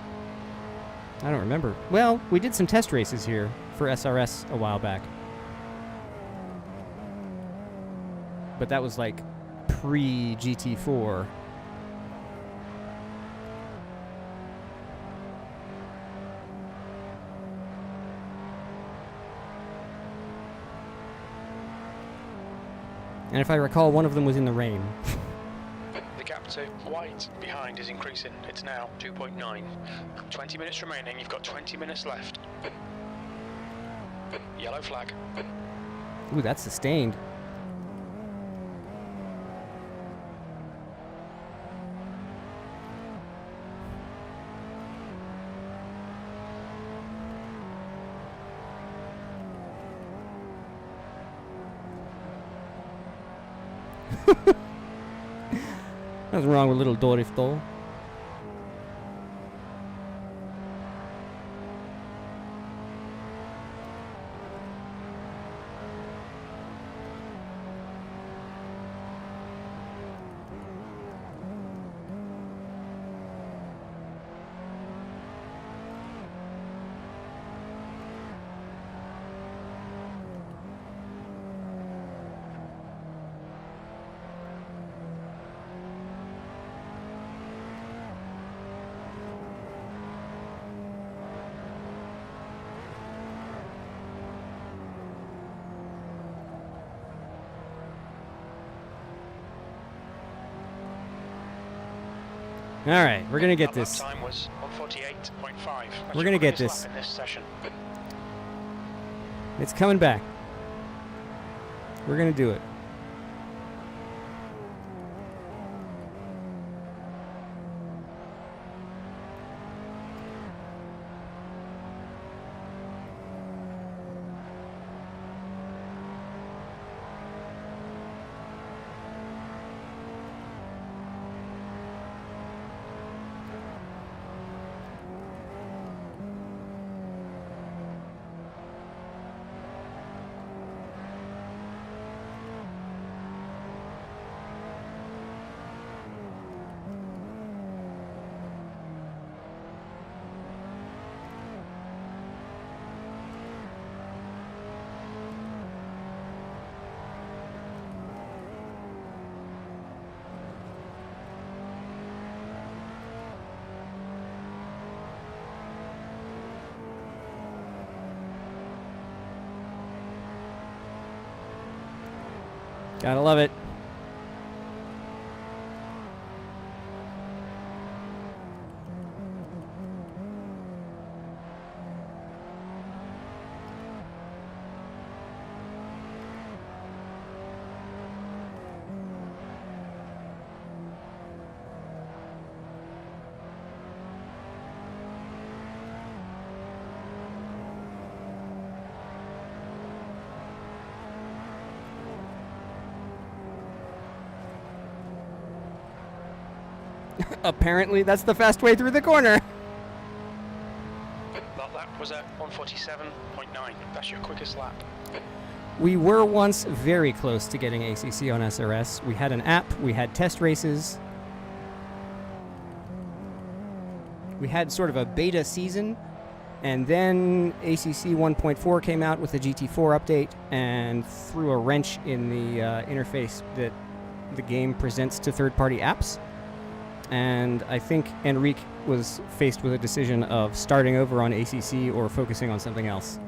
I don't remember. Well, we did some test races here for SRS a while back. But that was like pre-GT4. And if I recall, one of them was in the rain. The gap to White behind is increasing. It's now 2.9. 20 minutes remaining. You've got 20 minutes left. Yellow flag. Ooh, that's sustained. Nothing wrong with little Dorifto. All right, we're gonna get That lap this. time was 148.5. That's We're your gonna get quickest this. lap in this session. It's coming back. We're gonna do it. Gotta love it. Apparently, that's the fast way through the corner. That lap was at 147.9. That's your quickest lap. We were once very close to getting ACC on SRS. We had an app, we had test races. We had sort of a beta season, and then ACC 1.4 came out with the GT4 update and threw a wrench in the interface that the game presents to third-party apps. And I think Enrique was faced with a decision of starting over on ACC or focusing on something else.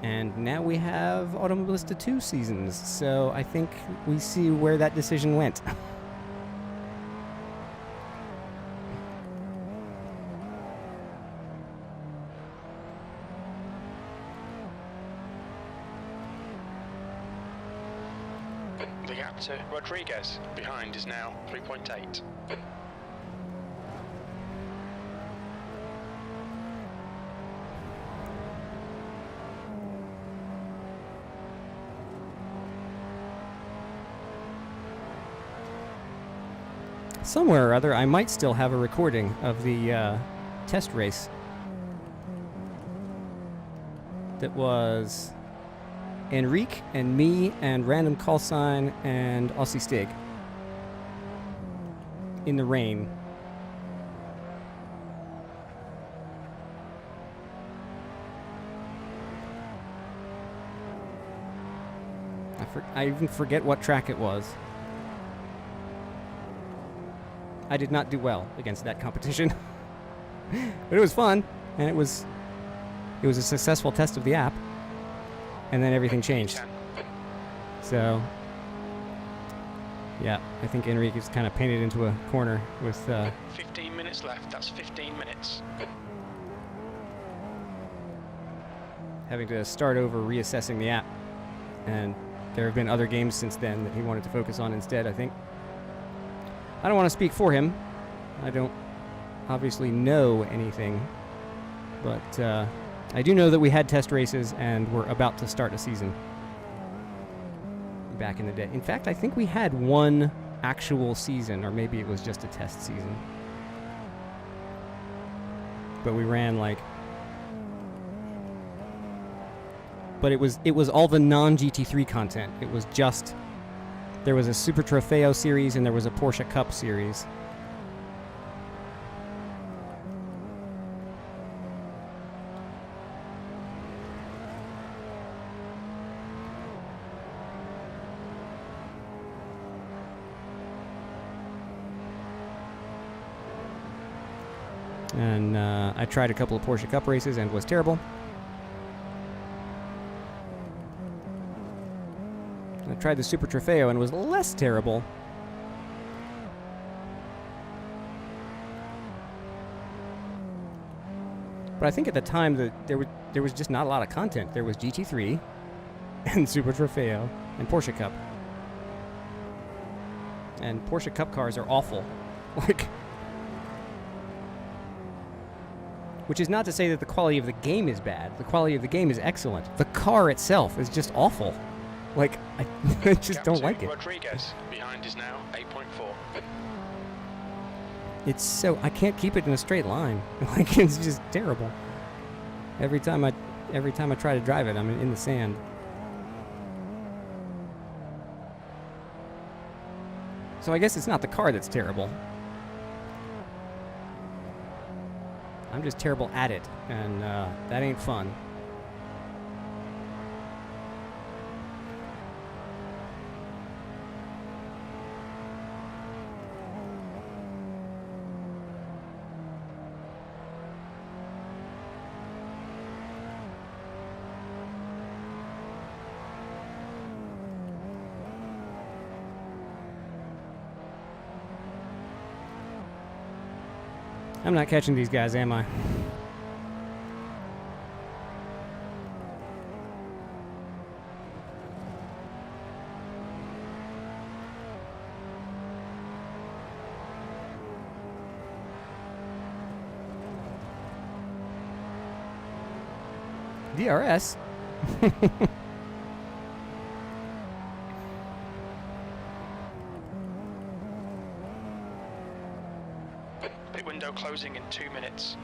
And now we have Automobilista 2 seasons, so I think we see where that decision went. The gap to Rodriguez behind is now 3.8. Somewhere or other, I might still have a recording of the test race. That was Enrique and me and Random Call Sign and Aussie Stig. In the rain. I even forget what track it was. I did not do well against that competition. But it was fun, and it was a successful test of the app. And then everything changed. So, yeah, I think Enrique is kind of painted into a corner with 15 minutes left. That's 15 minutes. having to start over reassessing the app. And there have been other games since then that he wanted to focus on instead, I think. I don't want to speak for him. I don't obviously know anything. But I do know that we had test races and we're about to start a season back in the day. In fact, I think we had one actual season, or maybe it was just a test season. But we ran like... But it was all the non-GT3 content. It was just... There was a Super Trofeo series and there was a Porsche Cup series. And I tried a couple of Porsche Cup races and was terrible. I tried the Super Trofeo and was less terrible. But I think at the time that there was just not a lot of content. There was GT3 and Super Trofeo and Porsche Cup. And Porsche Cup cars are awful. Like, which is not to say that the quality of the game is bad. The quality of the game is excellent. The car itself is just awful. Like, I just don't like it. Rodriguez behind is now 8.4. It's so, I can't keep it in a straight line. Like, it's just terrible. Every time I try to drive it, I'm in the sand. So I guess it's not the car that's terrible. I'm just terrible at it, and that ain't fun. I'm not catching these guys, am I? DRS? Pit window closing in 2 minutes.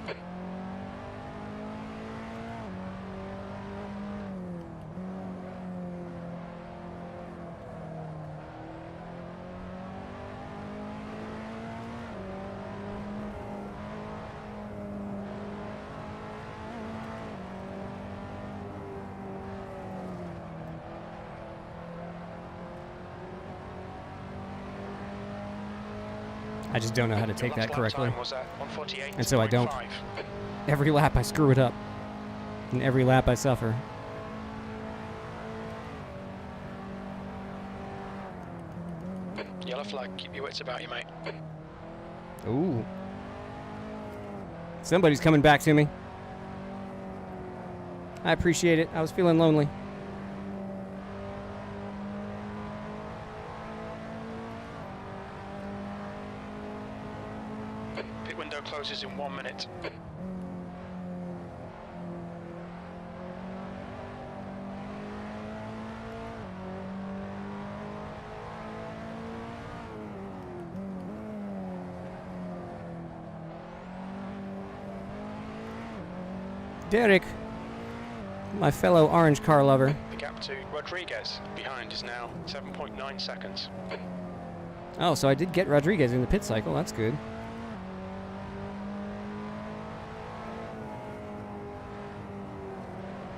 I just don't know how to take that correctly. Was at 148. And so I don't. Every lap I screw it up. And every lap I suffer. Yellow flag, keep your wits about you, mate. Ooh. Somebody's coming back to me. I appreciate it. I was feeling lonely. Pit window closes in 1 minute. Derek, my fellow orange car lover. The gap to Rodriguez behind is now 7.9 seconds. Oh, so I did get Rodriguez in the pit cycle. That's good.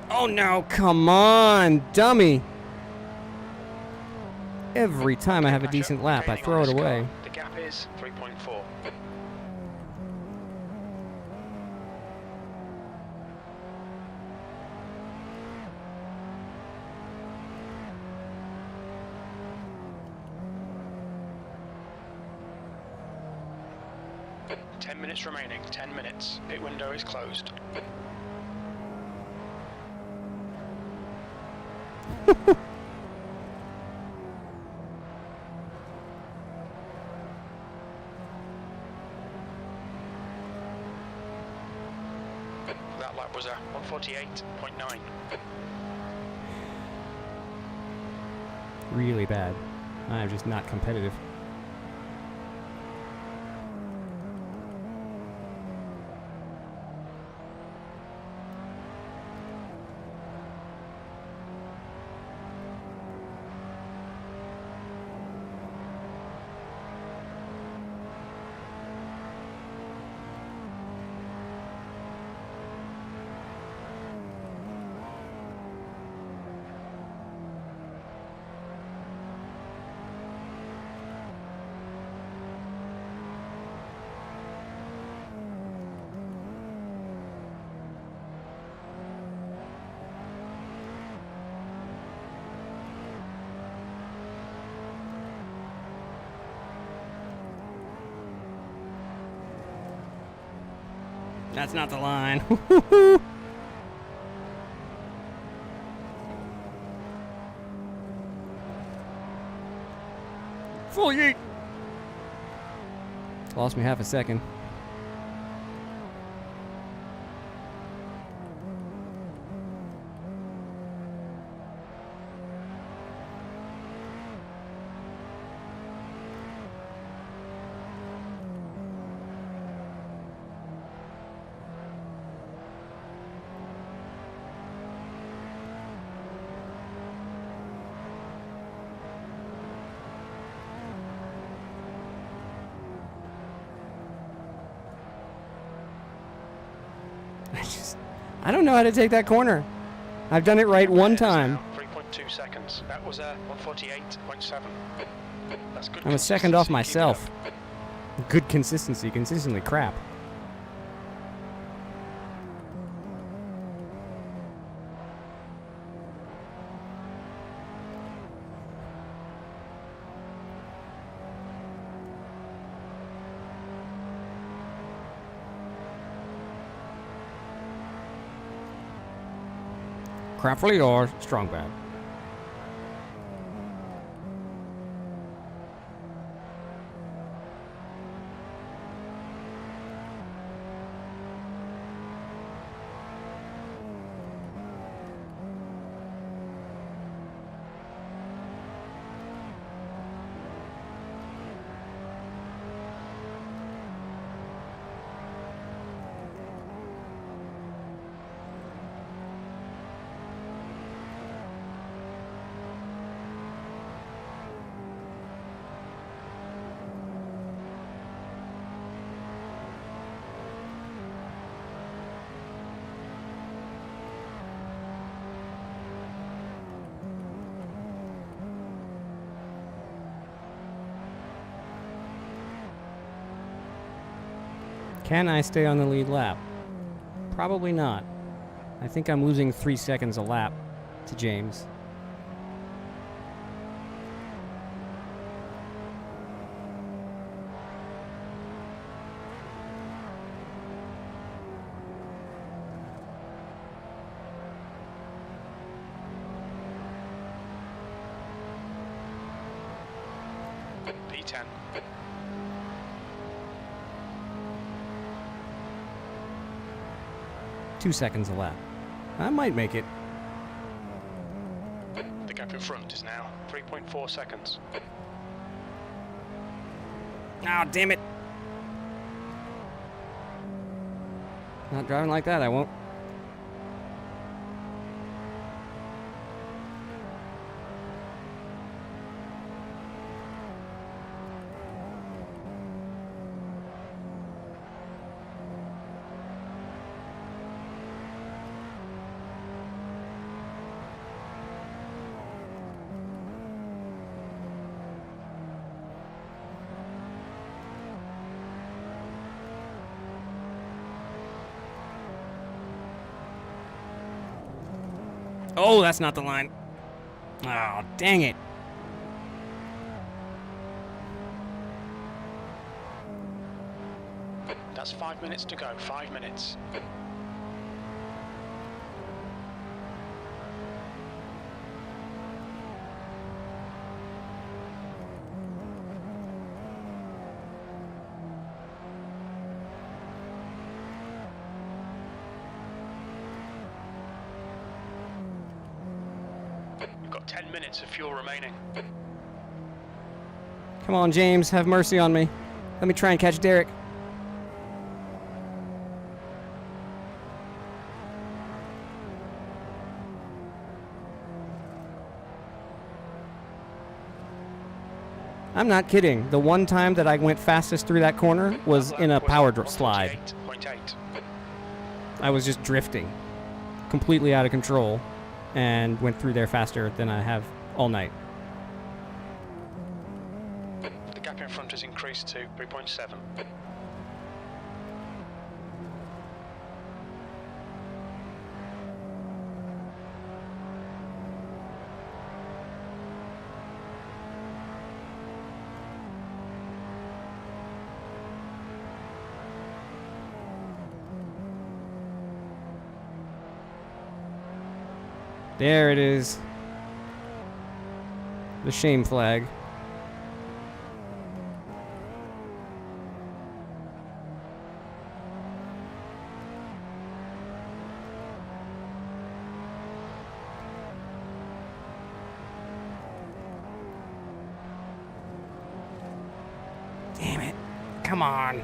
Oh no, come on, dummy. Every time I have a decent lap, I throw it away. The gap is 3.4. Minutes remaining, 10 minutes. Pit window is closed. That lap was a 148.9. Really bad. I'm just not competitive. That's not the line. Full yeet. Lost me half a second. I don't know how to take that corner. I've done it right one time. 3.2 seconds. That was 148.7. That's good. I'm a second off consistency. myself. Keep it up. Good consistency. Consistently crap. Crap for yours, strong bad. Can I stay on the lead lap? Probably not. I think I'm losing 3 seconds a lap to James. P10. Two seconds a lap. I might make it. The gap in front is now 3.4 seconds. Oh, damn it. Not driving like that, I won't. Oh, that's not the line. Oh, dang it. That's 5 minutes to go. 5 minutes. You've got 10 minutes of fuel remaining. Come on, James, have mercy on me. Let me try and catch Derek. I'm not kidding. The one time that I went fastest through that corner was in a power slide. 148.8. I was just drifting, completely out of control, and went through there faster than I have all night. The gap in front has increased to 3.7. There it is. The shame flag. Damn it. Come on.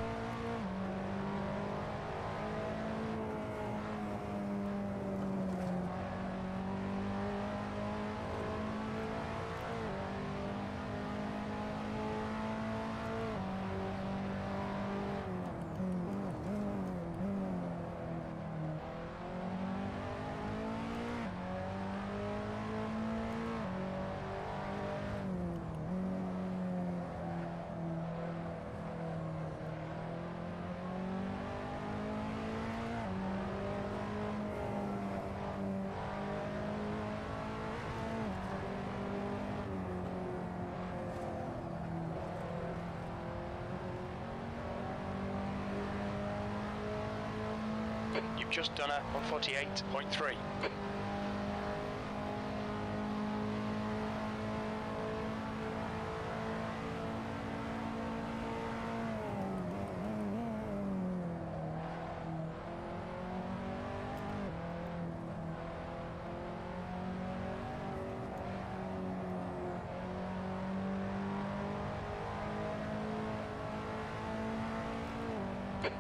You've just done a 148.3.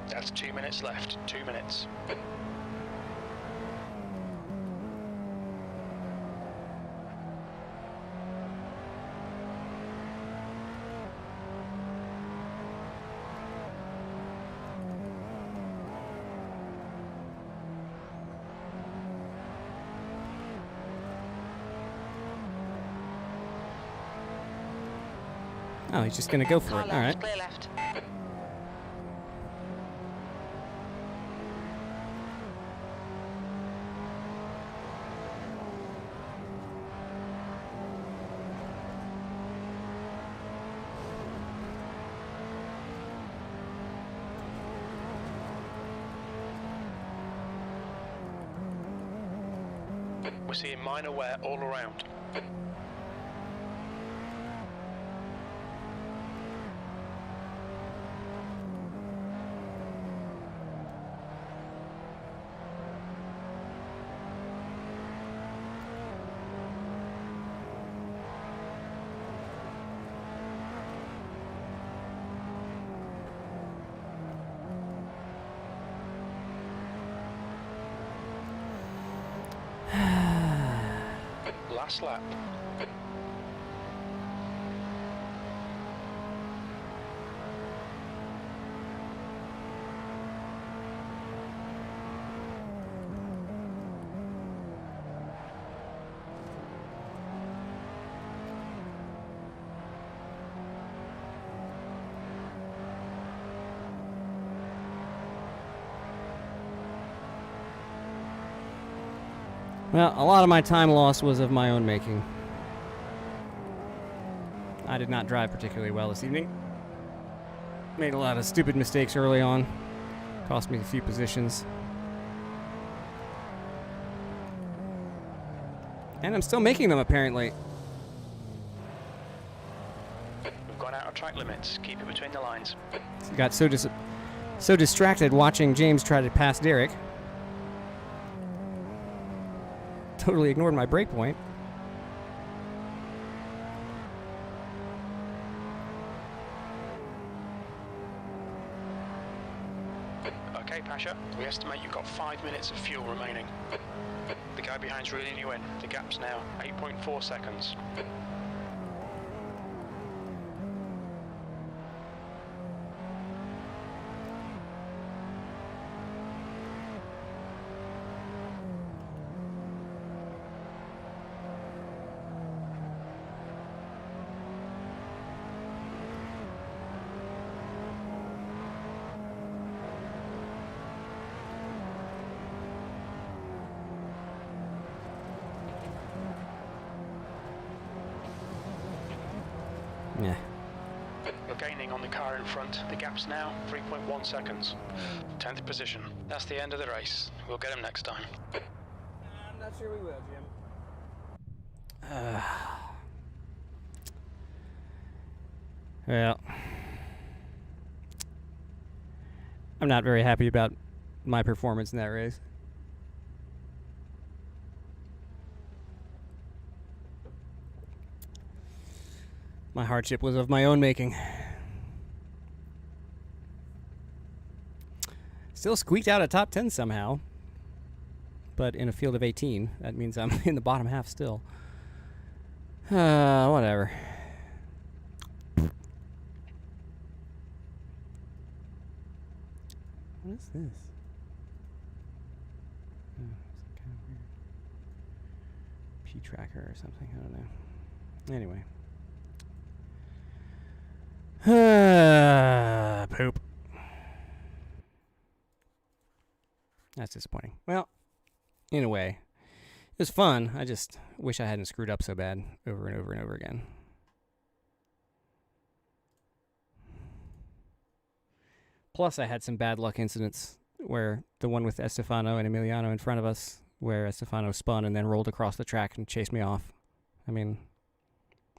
That's 2 minutes left. 2 minutes. Oh, he's just gonna go for Car it. left, All right. clear left. We're seeing minor wear all around. Last lap. Well, a lot of my time lost was of my own making. I did not drive particularly well this evening. Made a lot of stupid mistakes early on. Cost me a few positions. And I'm still making them, apparently. We've gone out of track limits. Keep it between the lines. Got so distracted watching James try to pass Derek. Totally ignored my brake point. Okay, Pasha, we estimate you've got 5 minutes of fuel remaining. The guy behind's reeling you in. The gap's now 8.4 seconds. Yeah. You're gaining on the car in front. The gap's now 3.1 seconds. 10th position. That's the end of the race. We'll get him next time. I'm not sure we will, Jim. Well, I'm not very happy about my performance in that race. My hardship was of my own making. Still squeaked out a top 10 somehow. But in a field of 18, that means I'm in the bottom half still. Whatever. What is this? Oh, it's kind of weird. pTracker or something, I don't know. Anyway. Poop. That's disappointing. Well, in a way, it was fun. I just wish I hadn't screwed up so bad over and over and over again. Plus, I had some bad luck incidents where the one with Estefano and Emiliano in front of us, where Estefano spun and then rolled across the track and chased me off. I mean,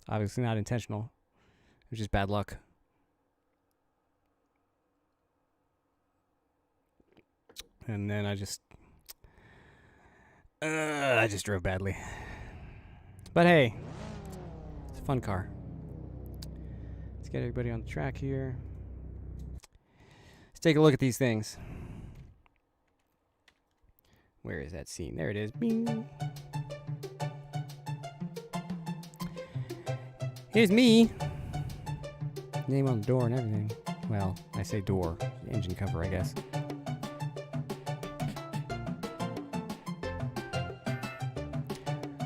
obviously not intentional. It was just bad luck. And then I just drove badly. But hey, it's a fun car. Let's get everybody on the track here. Let's take a look at these things. Where is that scene? There it is. Bing. Here's me. Name on the door and everything. Well, I say door. Engine cover, I guess.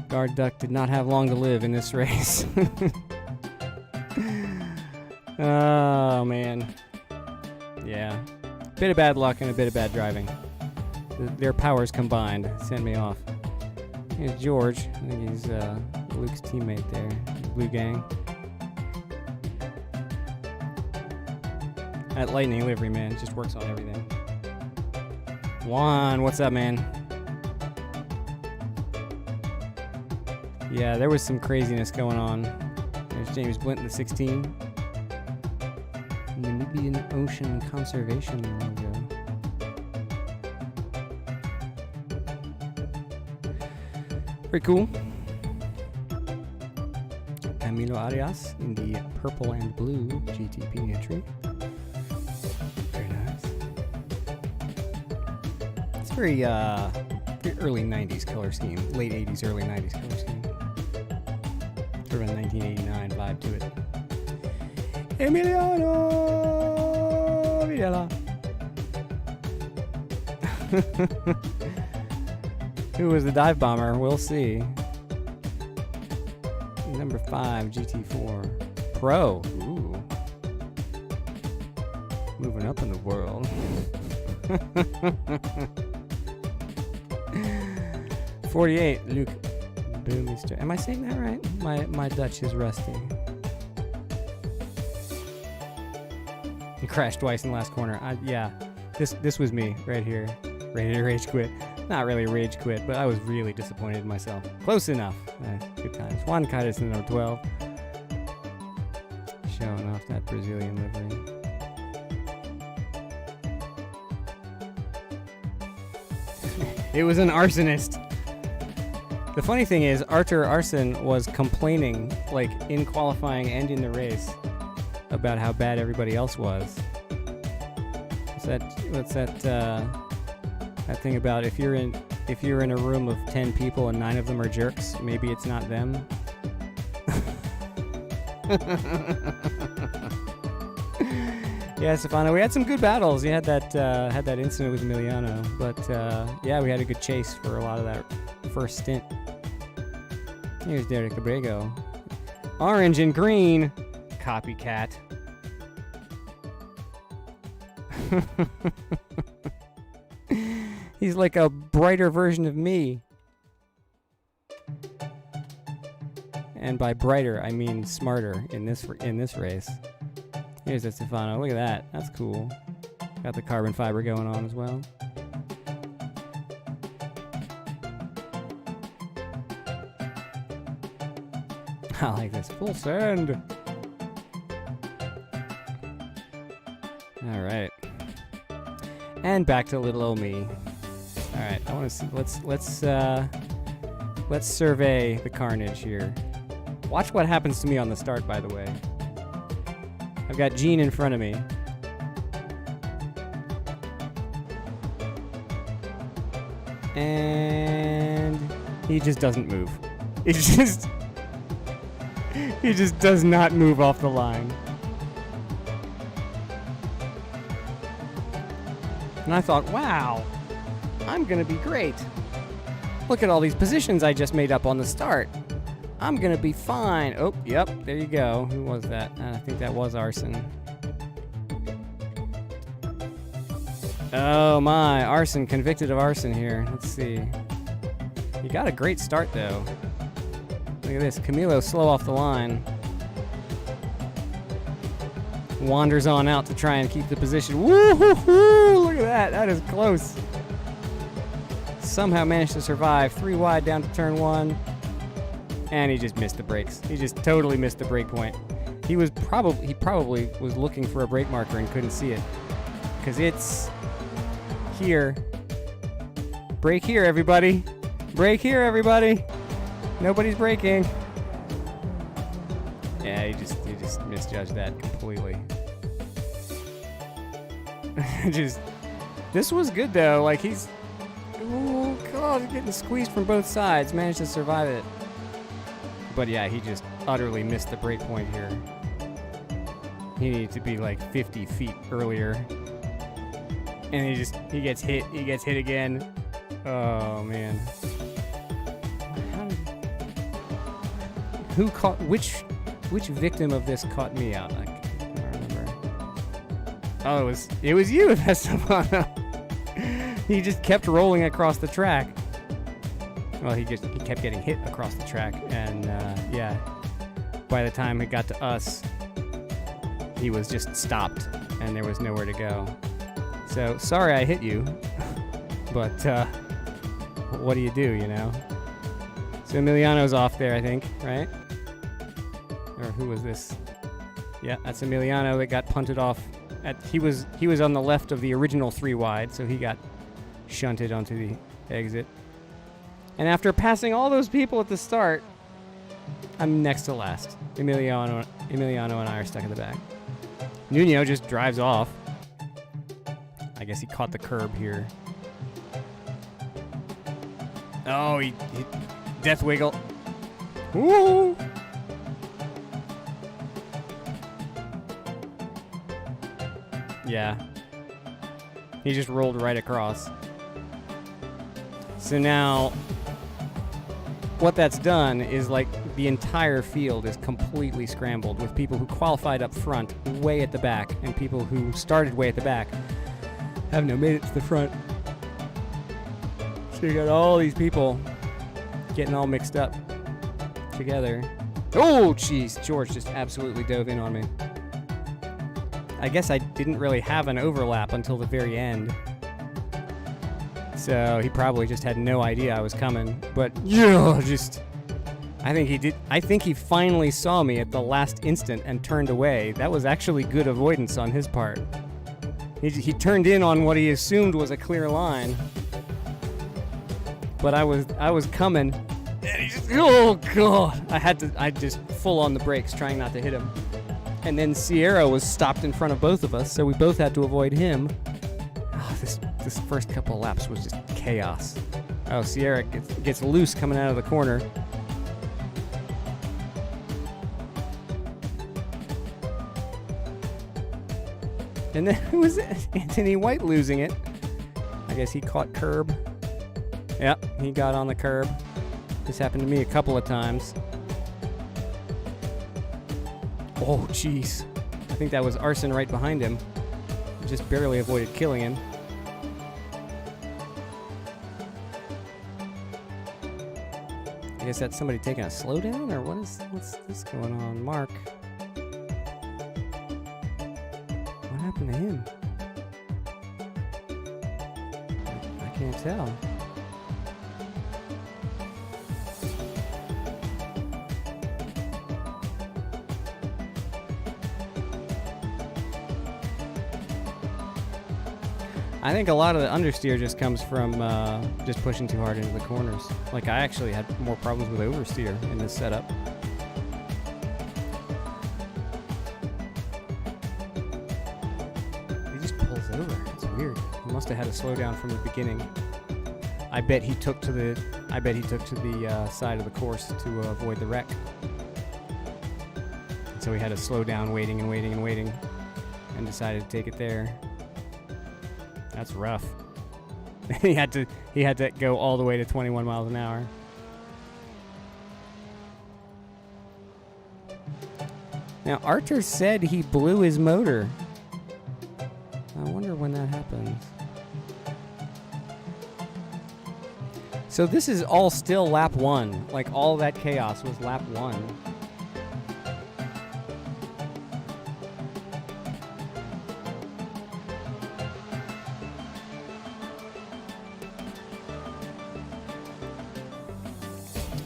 Guard duck did not have long to live in this race. Oh, man. Yeah. Bit of bad luck and a bit of bad driving. Their powers combined sent me off. Here's George. I think he's Luke's teammate there. Blue Gang. That Lightning livery, man, just works on everything. Juan, what's up, man? Yeah, there was some craziness going on. There's James Blint in the 16. Namibian Ocean Conservation logo. Pretty cool. Camilo Arias in the purple and blue GTP entry. Very nice. It's very early 90s color scheme. Late 80s, early 90s color scheme. Sort of a 1989 vibe to it. Emiliano Videla. Who was the dive bomber? We'll see. Number 5, GT4 Pro. Ooh. Moving up in the world. 48, Luke Boomeister. Am I saying that right? My Dutch is rusty. He crashed twice in the last corner. Yeah, this was me right here. Ready to rage quit. Not really rage quit, but I was really disappointed in myself. Close enough. Good times. Juan Kaitis in number 12. Showing off that Brazilian livery. It was an arsonist. The funny thing is, Artur Arson was complaining, like, in qualifying and in the race, about how bad everybody else was. What's that thing about if you're in a room of 10 people and 9 of them are jerks, maybe it's not them? Yeah, Stefano, we had some good battles. You had that incident with Emiliano, but yeah, we had a good chase for a lot of that first stint. Here's Derek Abrego. Orange and green. Copycat. He's like a brighter version of me. And by brighter, I mean smarter in this race. Here's Estefano. Look at that. That's cool. Got the carbon fiber going on as well. I like this. Full send. All right. And back to little old me. All right. I want to see. Let's survey the carnage here. Watch what happens to me on the start, by the way. I've got Gene in front of me. And he just doesn't move. He just does not move off the line. And I thought, wow, I'm gonna be great. Look at all these positions I just made up on the start. I'm gonna be fine. Oh, yep, there you go. Who was that? I think that was Arson. Oh my, arson, convicted of arson here. Let's see. You got a great start though. Look at this, Camilo slow off the line. Wanders on out to try and keep the position. Woo-hoo-hoo! Look at that is close. Somehow managed to survive. 3 wide down to turn 1. And he just missed the brakes. He just totally missed the brake point. He probably was looking for a brake marker and couldn't see it. Because it's here. Brake here, everybody. Brake here, everybody. Nobody's braking. Yeah, he just misjudged that completely. This was good though. Like oh god, getting squeezed from both sides. Managed to survive it. But yeah, he just utterly missed the brake point here. He needed to be like 50 feet earlier. And he gets hit. He gets hit again. Oh man. Who caught which victim of this caught me out? I can't remember. Oh, it was you, Esteban. He just kept rolling across the track. Well, he kept getting hit across the track, and yeah, by the time it got to us, he was just stopped, and there was nowhere to go. So sorry I hit you, but what do you do, you know? So Emiliano's off there, I think, right? Or who was this? Yeah, that's Emiliano that got punted off. He was on the left of the original 3 wide, so he got shunted onto the exit. And after passing all those people at the start, I'm next to last. Emiliano and I are stuck in the back. Nuno just drives off. I guess he caught the curb here. Oh, he death wiggle. Woo! Yeah. He just rolled right across. So now, what that's done is like the entire field is completely scrambled with people who qualified up front way at the back and people who started way at the back have now made it to the front. So you got all these people getting all mixed up together. Oh, jeez, George just absolutely dove in on me. I guess I didn't really have an overlap until the very end. So he probably just had no idea I was coming. But yeah, I think he did. I think he finally saw me at the last instant and turned away. That was actually good avoidance on his part. He turned in on what he assumed was a clear line. But I was coming. And he just, oh god! I just full on the brakes trying not to hit him. And then Sierra was stopped in front of both of us, so we both had to avoid him. Oh, this first couple of laps was just chaos. Oh, Sierra gets loose coming out of the corner. And then who was it? Anthony White losing it. I guess he caught curb. Yep, he got on the curb. This happened to me a couple of times. Oh, jeez. I think that was Arson right behind him. Just barely avoided killing him. I guess that's somebody taking a slowdown, or what's this going on? Mark. What happened to him? I can't tell. I think a lot of the understeer just comes from just pushing too hard into the corners. Like, I actually had more problems with oversteer in this setup. He just pulls over. It's weird. He must have had a slowdown from the beginning. I bet he took to the side of the course to avoid the wreck. And so he had to slow down, waiting and waiting and waiting, and decided to take it there. That's rough. he had to go all the way to 21 miles an hour. Now, Arthur said he blew his motor. I wonder when that happens. So this is all still lap 1. Like, all that chaos was lap 1.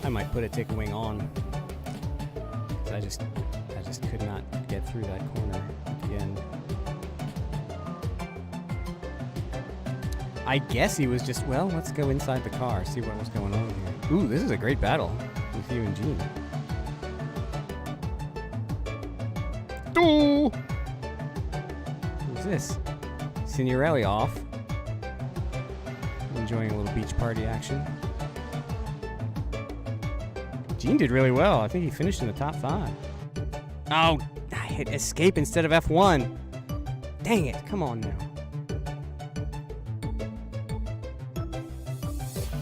I might put a tick wing on. 'Cause I just could not get through that corner at the end. I guess he was just, well, let's go inside the car, see what was going on here. Ooh, this is a great battle with you and Gene. Ooh! Who's this? Signorelli off. Enjoying a little beach party action. Gene did really well. I think he finished in the top 5. Oh, I hit escape instead of F1. Dang it, come on now.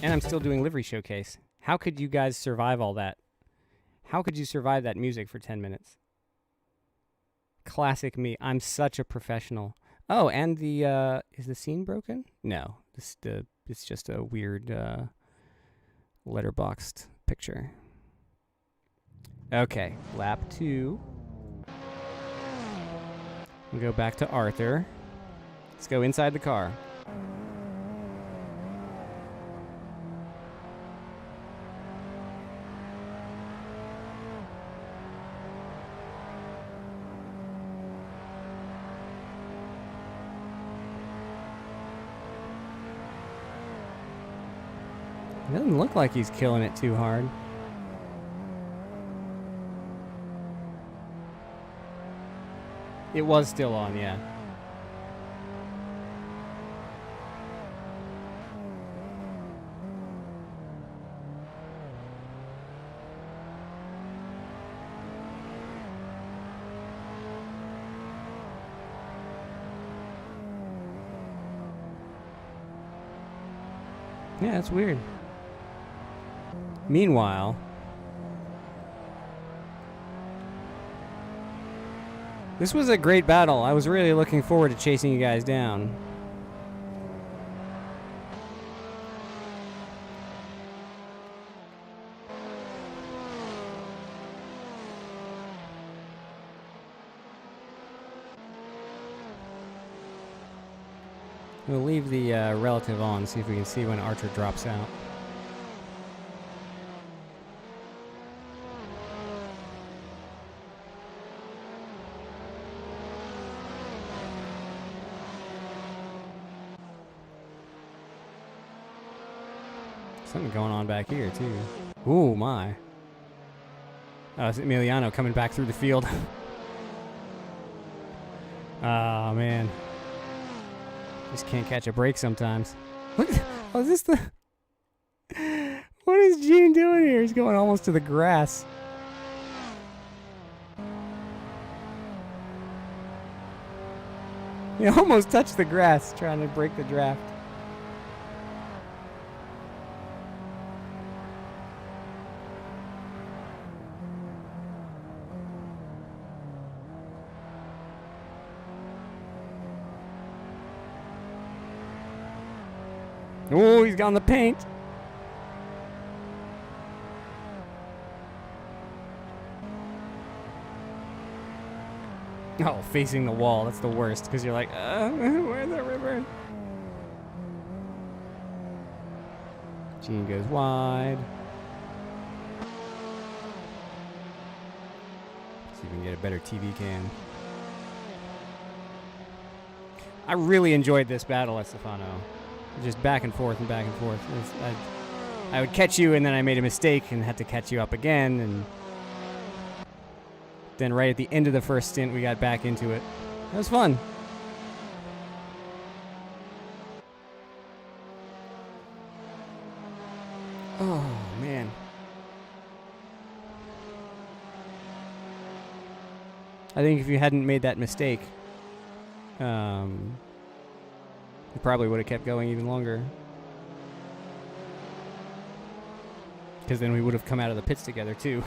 And I'm still doing livery showcase. How could you guys survive all that? How could you survive that music for 10 minutes? Classic me. I'm such a professional. Oh, and the, is the scene broken? No, it's just a weird, letterboxed picture. Okay, lap 2. We'll go back to Arthur. Let's go inside the car. It doesn't look like he's killing it too hard. It was still on, yeah. Yeah, it's weird. Meanwhile, this was a great battle. I was really looking forward to chasing you guys down. We'll leave the relative on, see if we can see when Archer drops out. Something going on back here, too. Ooh, my. Oh, it's Emiliano coming back through the field. Oh, man. Just can't catch a break sometimes. What? Oh, is this the... What is Gene doing here? He's going almost to the grass. He almost touched the grass trying to break the draft. Oh, he's got the paint. Oh, facing the wall. That's the worst, because you're like, where's the river? Gene goes wide. See if we can get a better TV cam. I really enjoyed this battle at Stefano. Just back and forth and back and forth. I would catch you, and then I made a mistake and had to catch you up again, and then right at the end of the first stint, we got back into it. It was fun. Oh, man. I think if you hadn't made that mistake, you probably would have kept going even longer. Because then we would have come out of the pits together, too.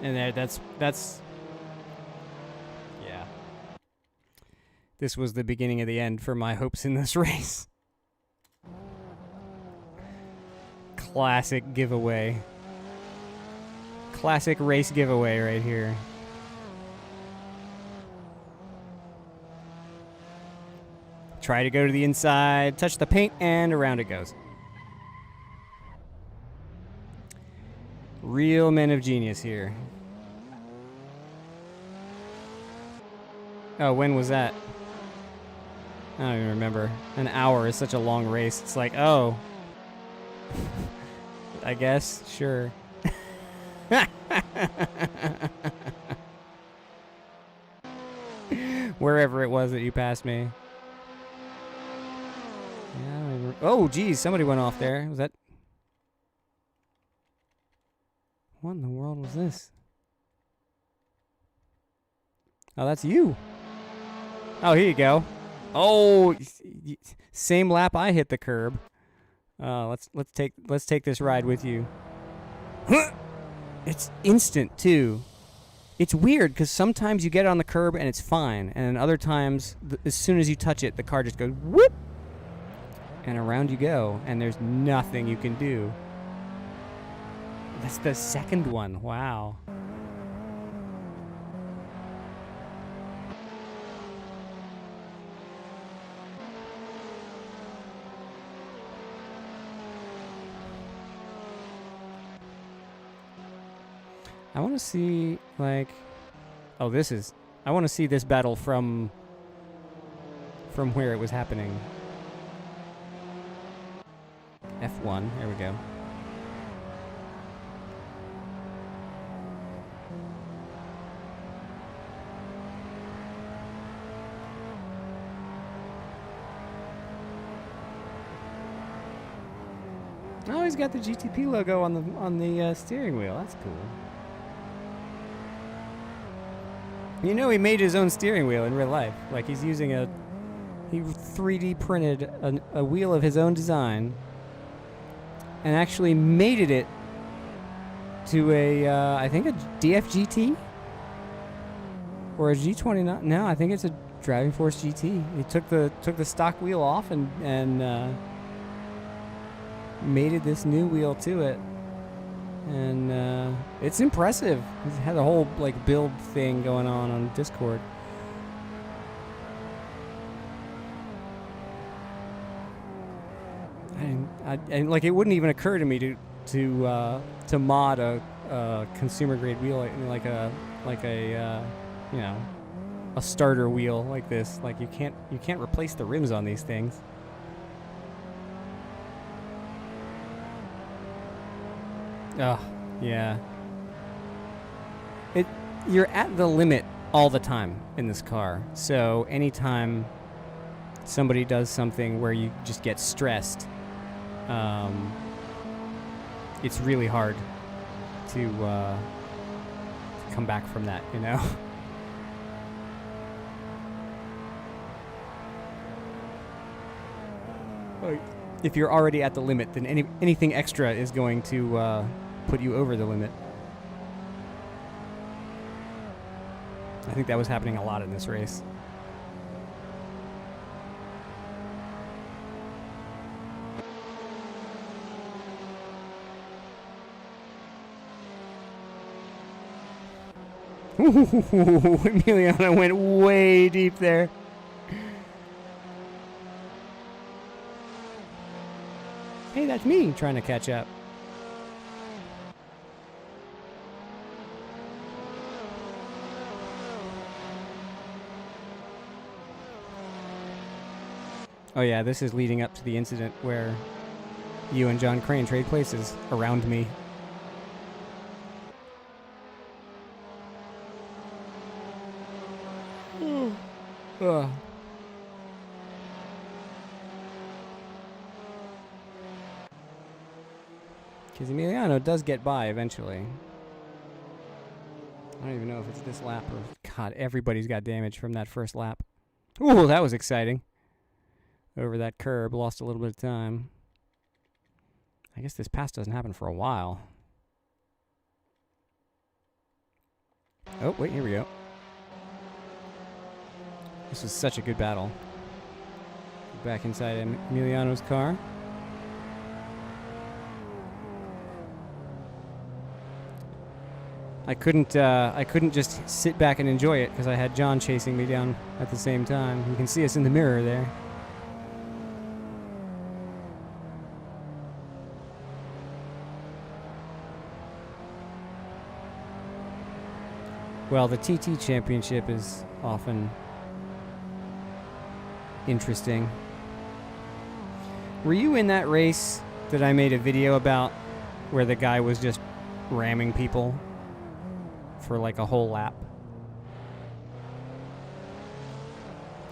And that's yeah. This was the beginning of the end for my hopes in this race. Classic giveaway. Classic race giveaway right here. Try to go to the inside, touch the paint, and around it goes. Real men of genius here. Oh, when was that? I don't even remember. An hour is such a long race. It's like, oh. I guess, sure. Wherever it was that you passed me. Yeah, oh, geez, somebody went off there. Was that... What in the world was this? Oh, that's you. Oh, here you go. Oh, same lap I hit the curb. Let's take this ride with you. It's instant too. It's weird because sometimes you get it on the curb and it's fine, and other times, as soon as you touch it, the car just goes whoop, and around you go, and there's nothing you can do. That's the second one. Wow. I want to see, like... Oh, this is... I want to see this battle from where it was happening. F1. There we go. Oh, he's got the GTP logo on the steering wheel. That's cool. You know, he made his own steering wheel in real life. Like, he's using he 3D printed a wheel of his own design and actually mated it to a, I think a DFGT or a G29. No, I think it's a Driving Force GT. He took the stock wheel off and mated this new wheel to it. And it's impressive. He's had a whole like build thing going on Discord. And like it wouldn't even occur to me to mod a consumer grade wheel like a you know, a starter wheel like this. Like you can't replace the rims on these things. Oh, yeah. You're at the limit all the time in this car. So anytime somebody does something where you just get stressed, it's really hard to come back from that, you know? If you're already at the limit, then anything extra is going to put you over the limit. I think that was happening a lot in this race. Emiliano went way deep there. Hey, that's me trying to catch up. Oh yeah, this is leading up to the incident where you and John Crane trade places around me. Ugh. Because Emiliano does get by eventually. I don't even know if it's this lap or... God, everybody's got damage from that first lap. Ooh, that was exciting. Over that curb, lost a little bit of time. I guess this pass doesn't happen for a while. Oh, wait, here we go. This was such a good battle. Back inside Emiliano's car. I couldn't just sit back and enjoy it because I had John chasing me down at the same time. You can see us in the mirror there. Well, the TT Championship is often interesting. Were you in that race that I made a video about where the guy was just ramming people for like a whole lap?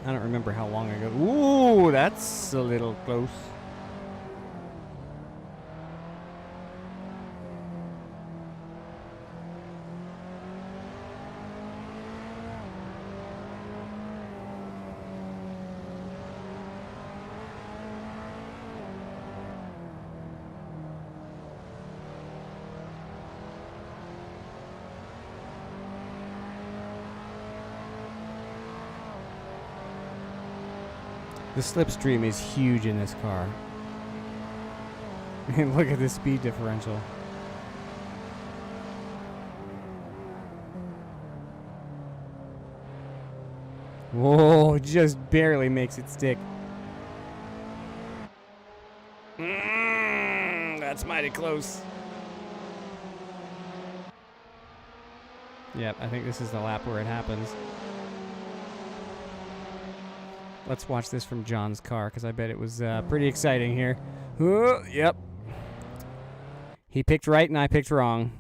I don't remember how long ago. Ooh, that's a little close. The slipstream is huge in this car. And look at the speed differential. Whoa, just barely makes it stick. That's mighty close. Yep, I think this is the lap where it happens. Let's watch this from John's car, because I bet it was pretty exciting here. Yep. He picked right and I picked wrong.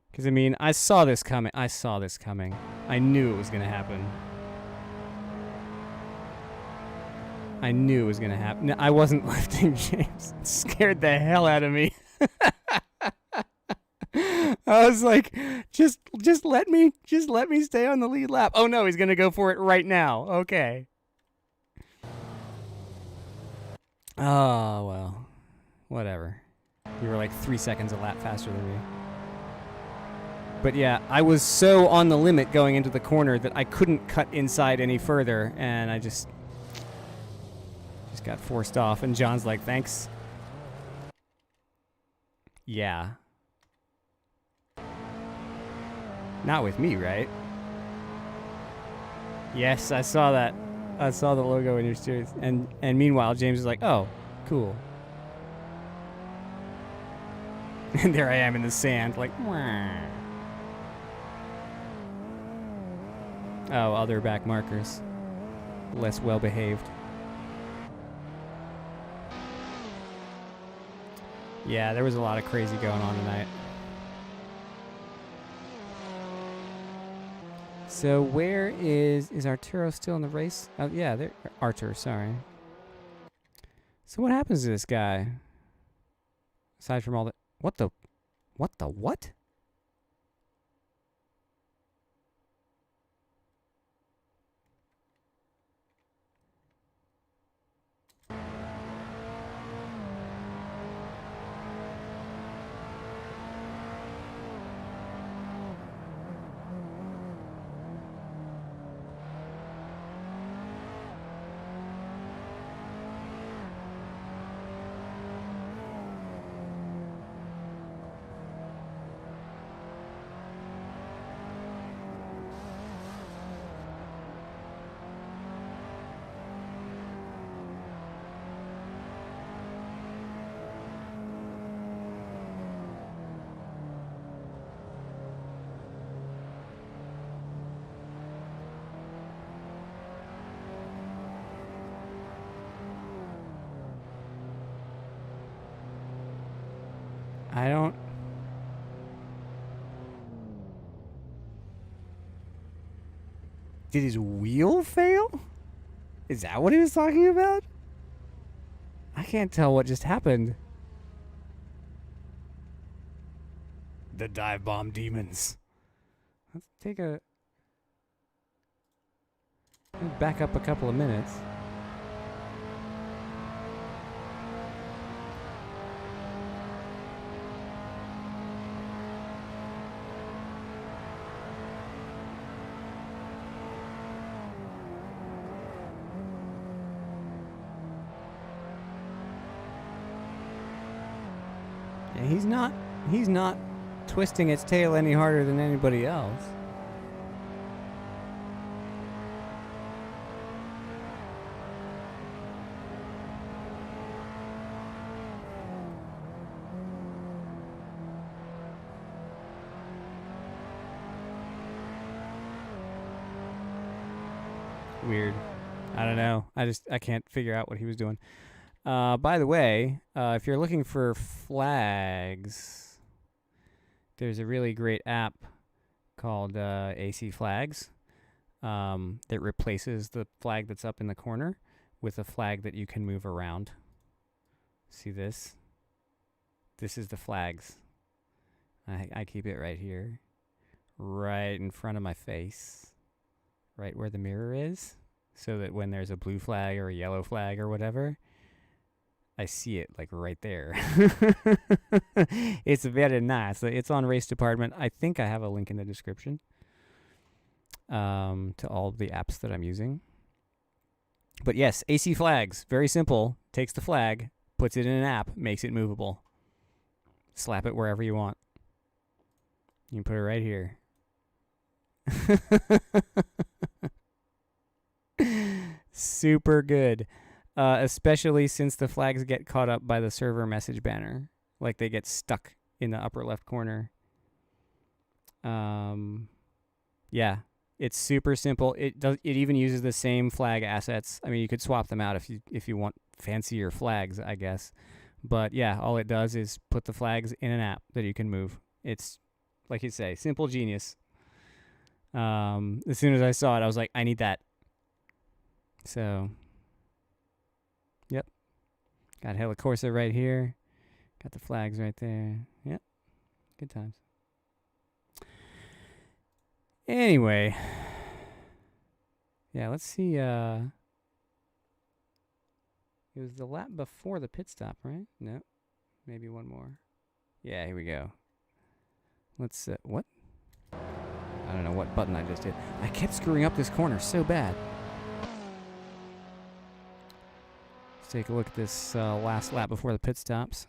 Because, I mean, I saw this coming. I knew it was going to happen. I knew it was going to happen. No, I wasn't lifting James. It scared the hell out of me. I was like, just let me stay on the lead lap. Oh no, he's gonna go for it right now. Okay. Oh well, whatever. You were like 3 seconds a lap faster than me. But yeah, I was so on the limit going into the corner that I couldn't cut inside any further, and I just got forced off. And John's like, "Thanks." Yeah. Not with me, right? Yes, I saw that. I saw the logo in your series. And meanwhile, James is like, oh, cool. And there I am in the sand, like, wah. Oh, other back markers. Less well-behaved. Yeah, there was a lot of crazy going on tonight. So where is Arturo still in the race? Oh yeah, there, Artur, sorry. So what happens to this guy? Aside from all the what? I don't... Did his wheel fail? Is that what he was talking about? I can't tell what just happened. The dive bomb demons. Let's take a... back up a couple of minutes. Yeah, he's not twisting its tail any harder than anybody else. Weird. I don't know. I can't figure out what he was doing. By the way, if you're looking for flags, there's a really great app called AC Flags that replaces the flag that's up in the corner with a flag that you can move around. See this? This is the flags. I keep it right here, right in front of my face, right where the mirror is, so that when there's a blue flag or a yellow flag or whatever, I see it like right there. It's very nice. It's on Race Department. I think I have a link in the description to all of the apps that I'm using. But yes, AC Flags, very simple. Takes the flag, puts it in an app, makes it movable. Slap it wherever you want. You can put it right here. Super good. Especially since the flags get caught up by the server message banner. Like they get stuck in the upper left corner. Yeah, it's super simple. It even uses the same flag assets. I mean, you could swap them out if you want fancier flags, I guess. But yeah, all it does is put the flags in an app that you can move. It's, like you say, simple genius. As soon as I saw it, I was like, I need that. So... Yep. Got Helicorsa right here. Got the flags right there. Yep. Good times. Anyway. Yeah, let's see. It was the lap before the pit stop, right? No. Maybe one more. Yeah, here we go. Let's, what? I don't know what button I just hit. I kept screwing up this corner so bad. Let's take a look at this last lap before the pit stops.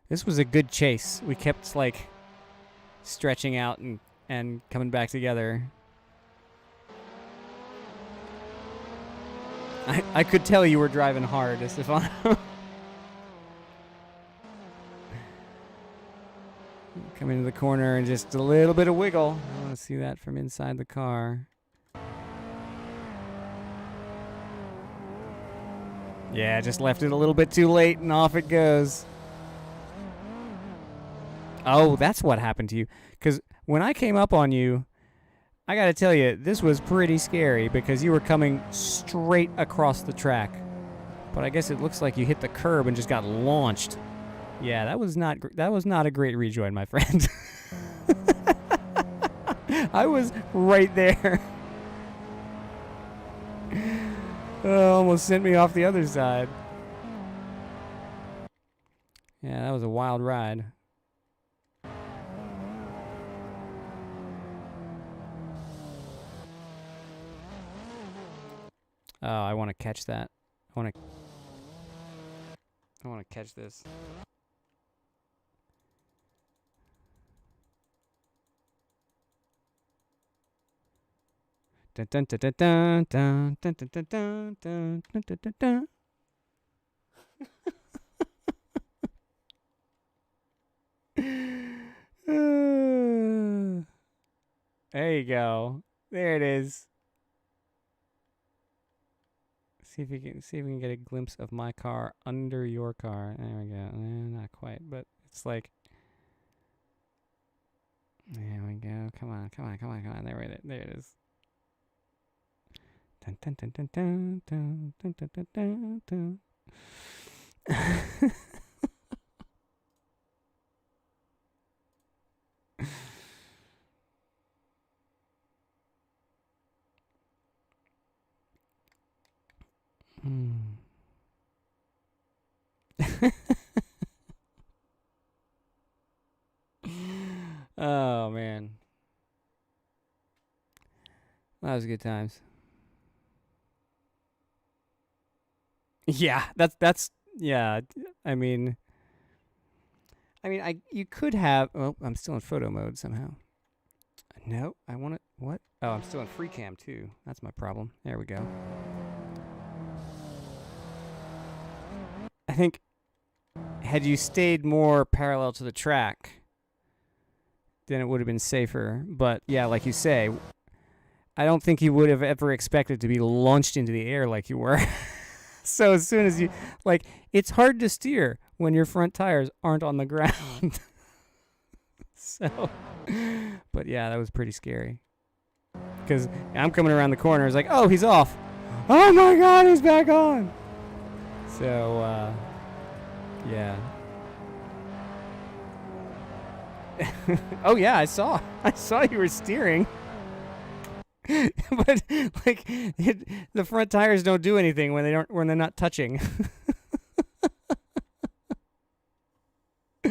This was a good chase. We kept like stretching out and coming back together. I could tell you were driving hard, Stefano. Come into the corner and just a little bit of wiggle. I want to see that from inside the car. Yeah, just left it a little bit too late and off it goes. Oh, that's what happened to you. Because when I came up on you, I got to tell you, this was pretty scary because you were coming straight across the track. But I guess it looks like you hit the curb and just got launched. Yeah, that was not a great rejoin, my friend. I was right there. Almost sent me off the other side. Yeah, that was a wild ride. Oh, I want to catch that. I want to catch this. Dun dun dun dun dun dun dun dun dun dun dun dun dun dun. There you go. There it is. See See if we can get a glimpse of my car under your car. There we go. Not quite, but it's like. There we go. Come on. There it is. Dun, dun, dun, dun, dun, dun, dun, dun, dun, dun, dun. Oh man, that was good times. Yeah, that's yeah. I mean, you could have. Oh, I'm still in photo mode somehow. No, I want to. What? Oh, I'm still in free cam too. That's my problem. There we go. I think had you stayed more parallel to the track, then it would have been safer. But yeah, like you say, I don't think you would have ever expected to be launched into the air like you were. So as soon as you, like, it's hard to steer when your front tires aren't on the ground. So, but yeah, that was pretty scary. Because I'm coming around the corner, it's like, oh, he's off. Oh my God, he's back on. So, yeah. Oh yeah, I saw you were steering. But like the front tires don't do anything when they're not touching. Oh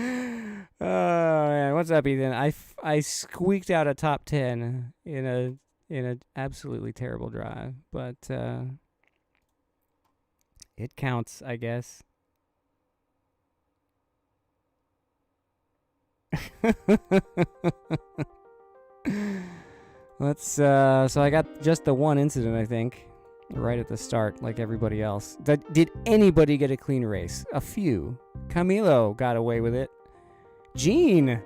man, what's up, Ethan? I squeaked out a top 10 in a absolutely terrible drive, but it counts, I guess. Let's so I got just the one incident, I think, right at the start, like everybody else. Did anybody get a clean race? A few. Camilo got away with it. Gene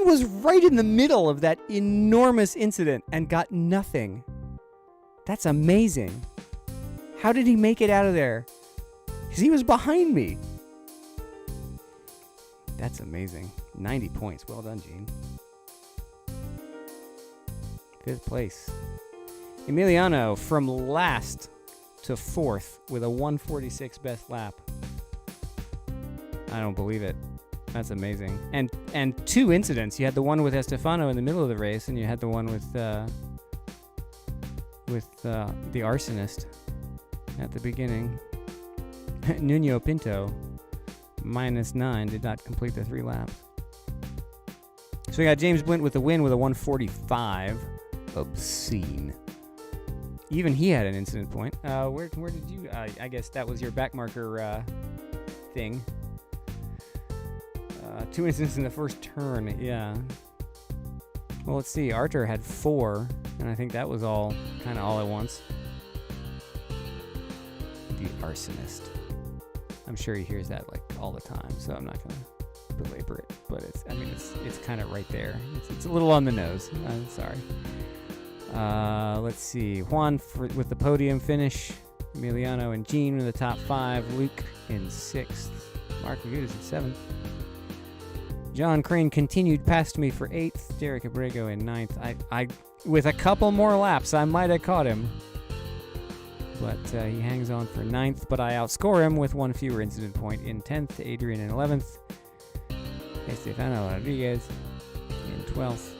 was right in the middle of that enormous incident and got nothing. That's amazing. How did he make it out of there? Because he was behind me. That's amazing. 90 points. Well done, Gene. 5th place. Emiliano from last to 4th with a 146 best lap. I don't believe it. That's amazing. And 2 incidents. You had the one with Estefano in the middle of the race, and you had the one with the arsonist at the beginning. Nuno Pinto, -9, did not complete the 3 laps. So we got James Blint with the win with a 145. Obscene. Even he had an incident point. Where did you? I guess that was your backmarker thing. 2 incidents in the first turn. Yeah. Well, let's see. Arthur had 4, and I think that was all kind of all at once. The arsonist. I'm sure he hears that like all the time, so I'm not gonna belabor it. But it's kind of right there. It's a little on the nose. I'm sorry. Let's see. Juan with the podium finish. Emiliano and Gene in the top 5. Luke in 6th. Mark Agudas in 7th. John Crane continued past me for 8th. Derek Abrego in 9th. I with a couple more laps, I might have caught him. But he hangs on for 9th. But I outscore him with 1 fewer incident point in 10th. Adrian in 11th. Estefano Rodriguez in 12th.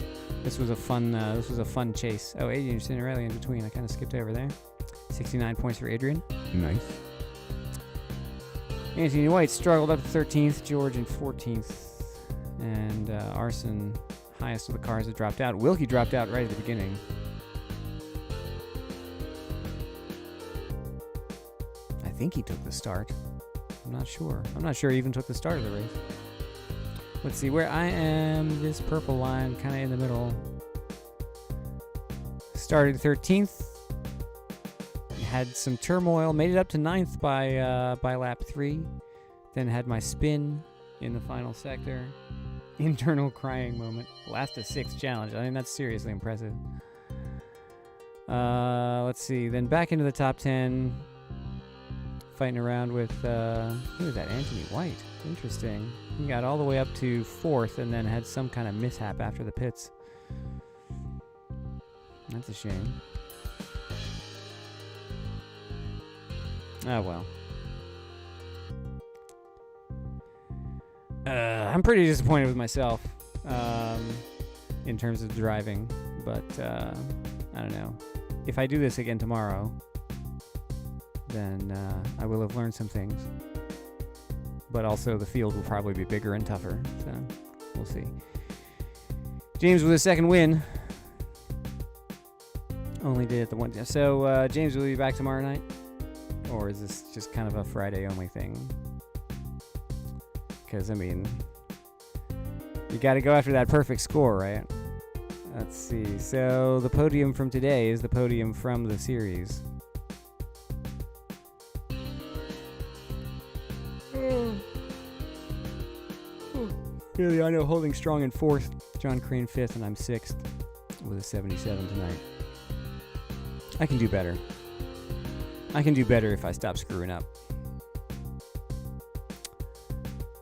This was a fun chase. Oh, Adrian Cinderelli in between. I kind of skipped over there. 69 points for Adrian. Nice. Anthony White struggled up to 13th. George in 14th. And Arson, highest of the cars, that dropped out. Wilkie dropped out right at the beginning. I think he took the start. I'm not sure. I'm not sure he even took the start of the race. Let's see where I am. This purple line, kind of in the middle. Started 13th. Had some turmoil. Made it up to 9th by lap 3. Then had my spin in the final sector. Internal crying moment. Last to 6th challenge. I think that's seriously impressive. Let's see. Then back into the top 10. Fighting around with, who is that? Anthony White. Interesting. He got all the way up to 4th and then had some kind of mishap after the pits. That's a shame. Oh, well. I'm pretty disappointed with myself in terms of driving, but I don't know. If I do this again tomorrow, then I will have learned some things. But also the field will probably be bigger and tougher, so we'll see. James with a second win. Only did it the one time. So, James, will you be back tomorrow night? Or is this just kind of a Friday-only thing? Because, I mean, you got to go after that perfect score, right? Let's see. So, the podium from today is the podium from the series. Emiliano holding strong in 4th. John Crane 5th, and I'm 6th with a 77 tonight. I can do better. I can do better if I stop screwing up.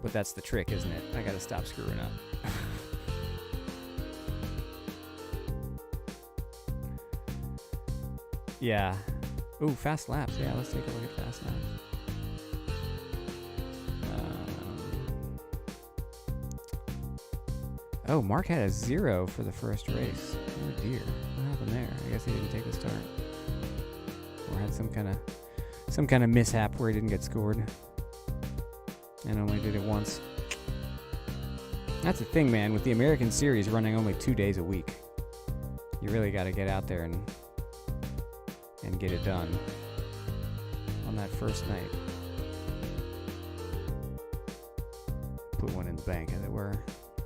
But that's the trick, isn't it? I gotta stop screwing up. Yeah. Ooh, fast laps. Yeah, let's take a look at fast laps. Oh, Mark had a 0 for the first race. Oh dear, what happened there? I guess he didn't take the start, or had some kind of mishap where he didn't get scored, and only did it once. That's the thing, man. With the American Series running only 2 days a week, you really got to get out there and get it done on that first night. Put one in the bank, as it were.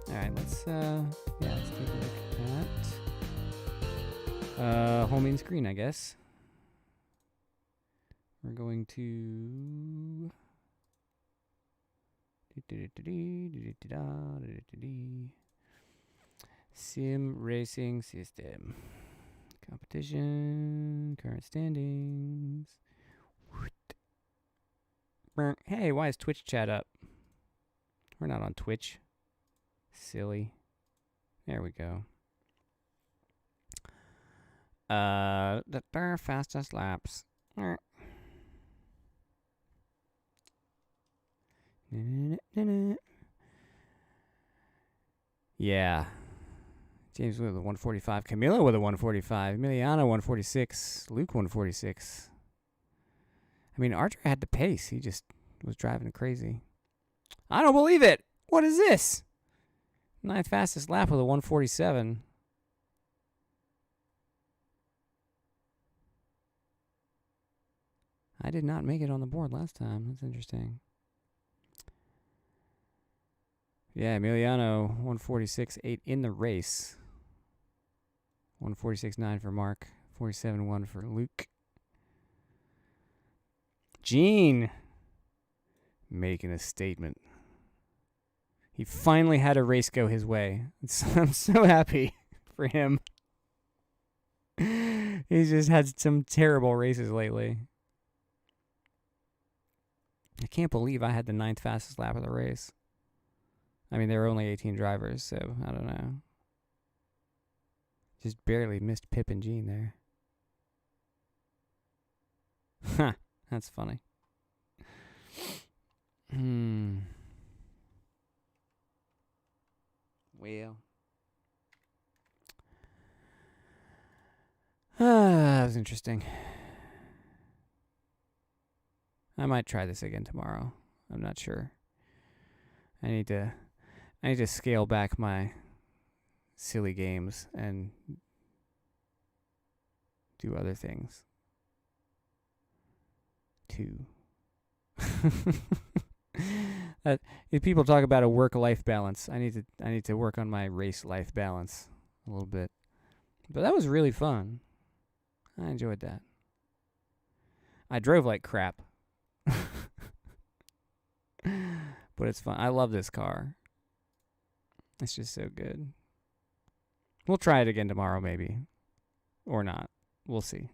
Alright, let's take a look at home main screen, I guess. We're going to Sim Racing System. Competition, current standings. Hey, why is Twitch chat up? We're not on Twitch. Silly. There we go. The fastest laps. Yeah. James with a 145. Camilo with a 145. Emiliano 146. Luke 146. I mean, Archer had the pace. He just was driving crazy. I don't believe it. What is this? 9th fastest lap with a 147. I did not make it on the board last time. That's interesting. Yeah, Emiliano 146.8 in the race. 146.9 for Mark. 47.1 for Luke. Gene making a statement. He finally had a race go his way. I'm so happy for him. He's just had some terrible races lately. I can't believe I had the 9th fastest lap of the race. I mean, there were only 18 drivers, so I don't know. Just barely missed Pip and Gene there. Huh, that's funny. Well. That was interesting. I might try this again tomorrow. I'm not sure. I need to scale back my silly games and do other things too. If people talk about a work-life balance, I need to work on my race-life balance a little bit. But that was really fun. I enjoyed that. I drove like crap. But it's fun. I love this car. It's just so good. We'll try it again tomorrow, maybe. Or not. we'll see.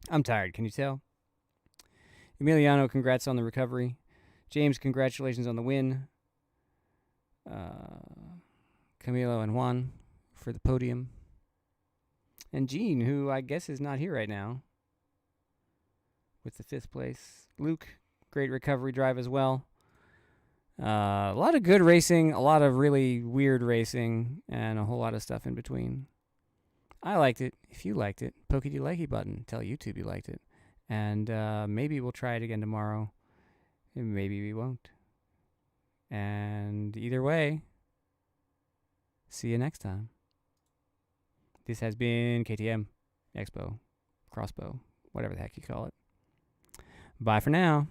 I'm tired. Can you tell? Emiliano, congrats on the recovery. James, congratulations on the win. Camilo and Juan for the podium. And Gene, who I guess is not here right now, with the 5th place. Luke, great recovery drive as well. A lot of good racing, a lot of really weird racing, and a whole lot of stuff in between. I liked it. If you liked it, pokey the likey button. Tell YouTube you liked it. And maybe we'll try it again tomorrow. And maybe we won't. And either way, see you next time. This has been KTM X-Bow, Crossbow, whatever the heck you call it. Bye for now.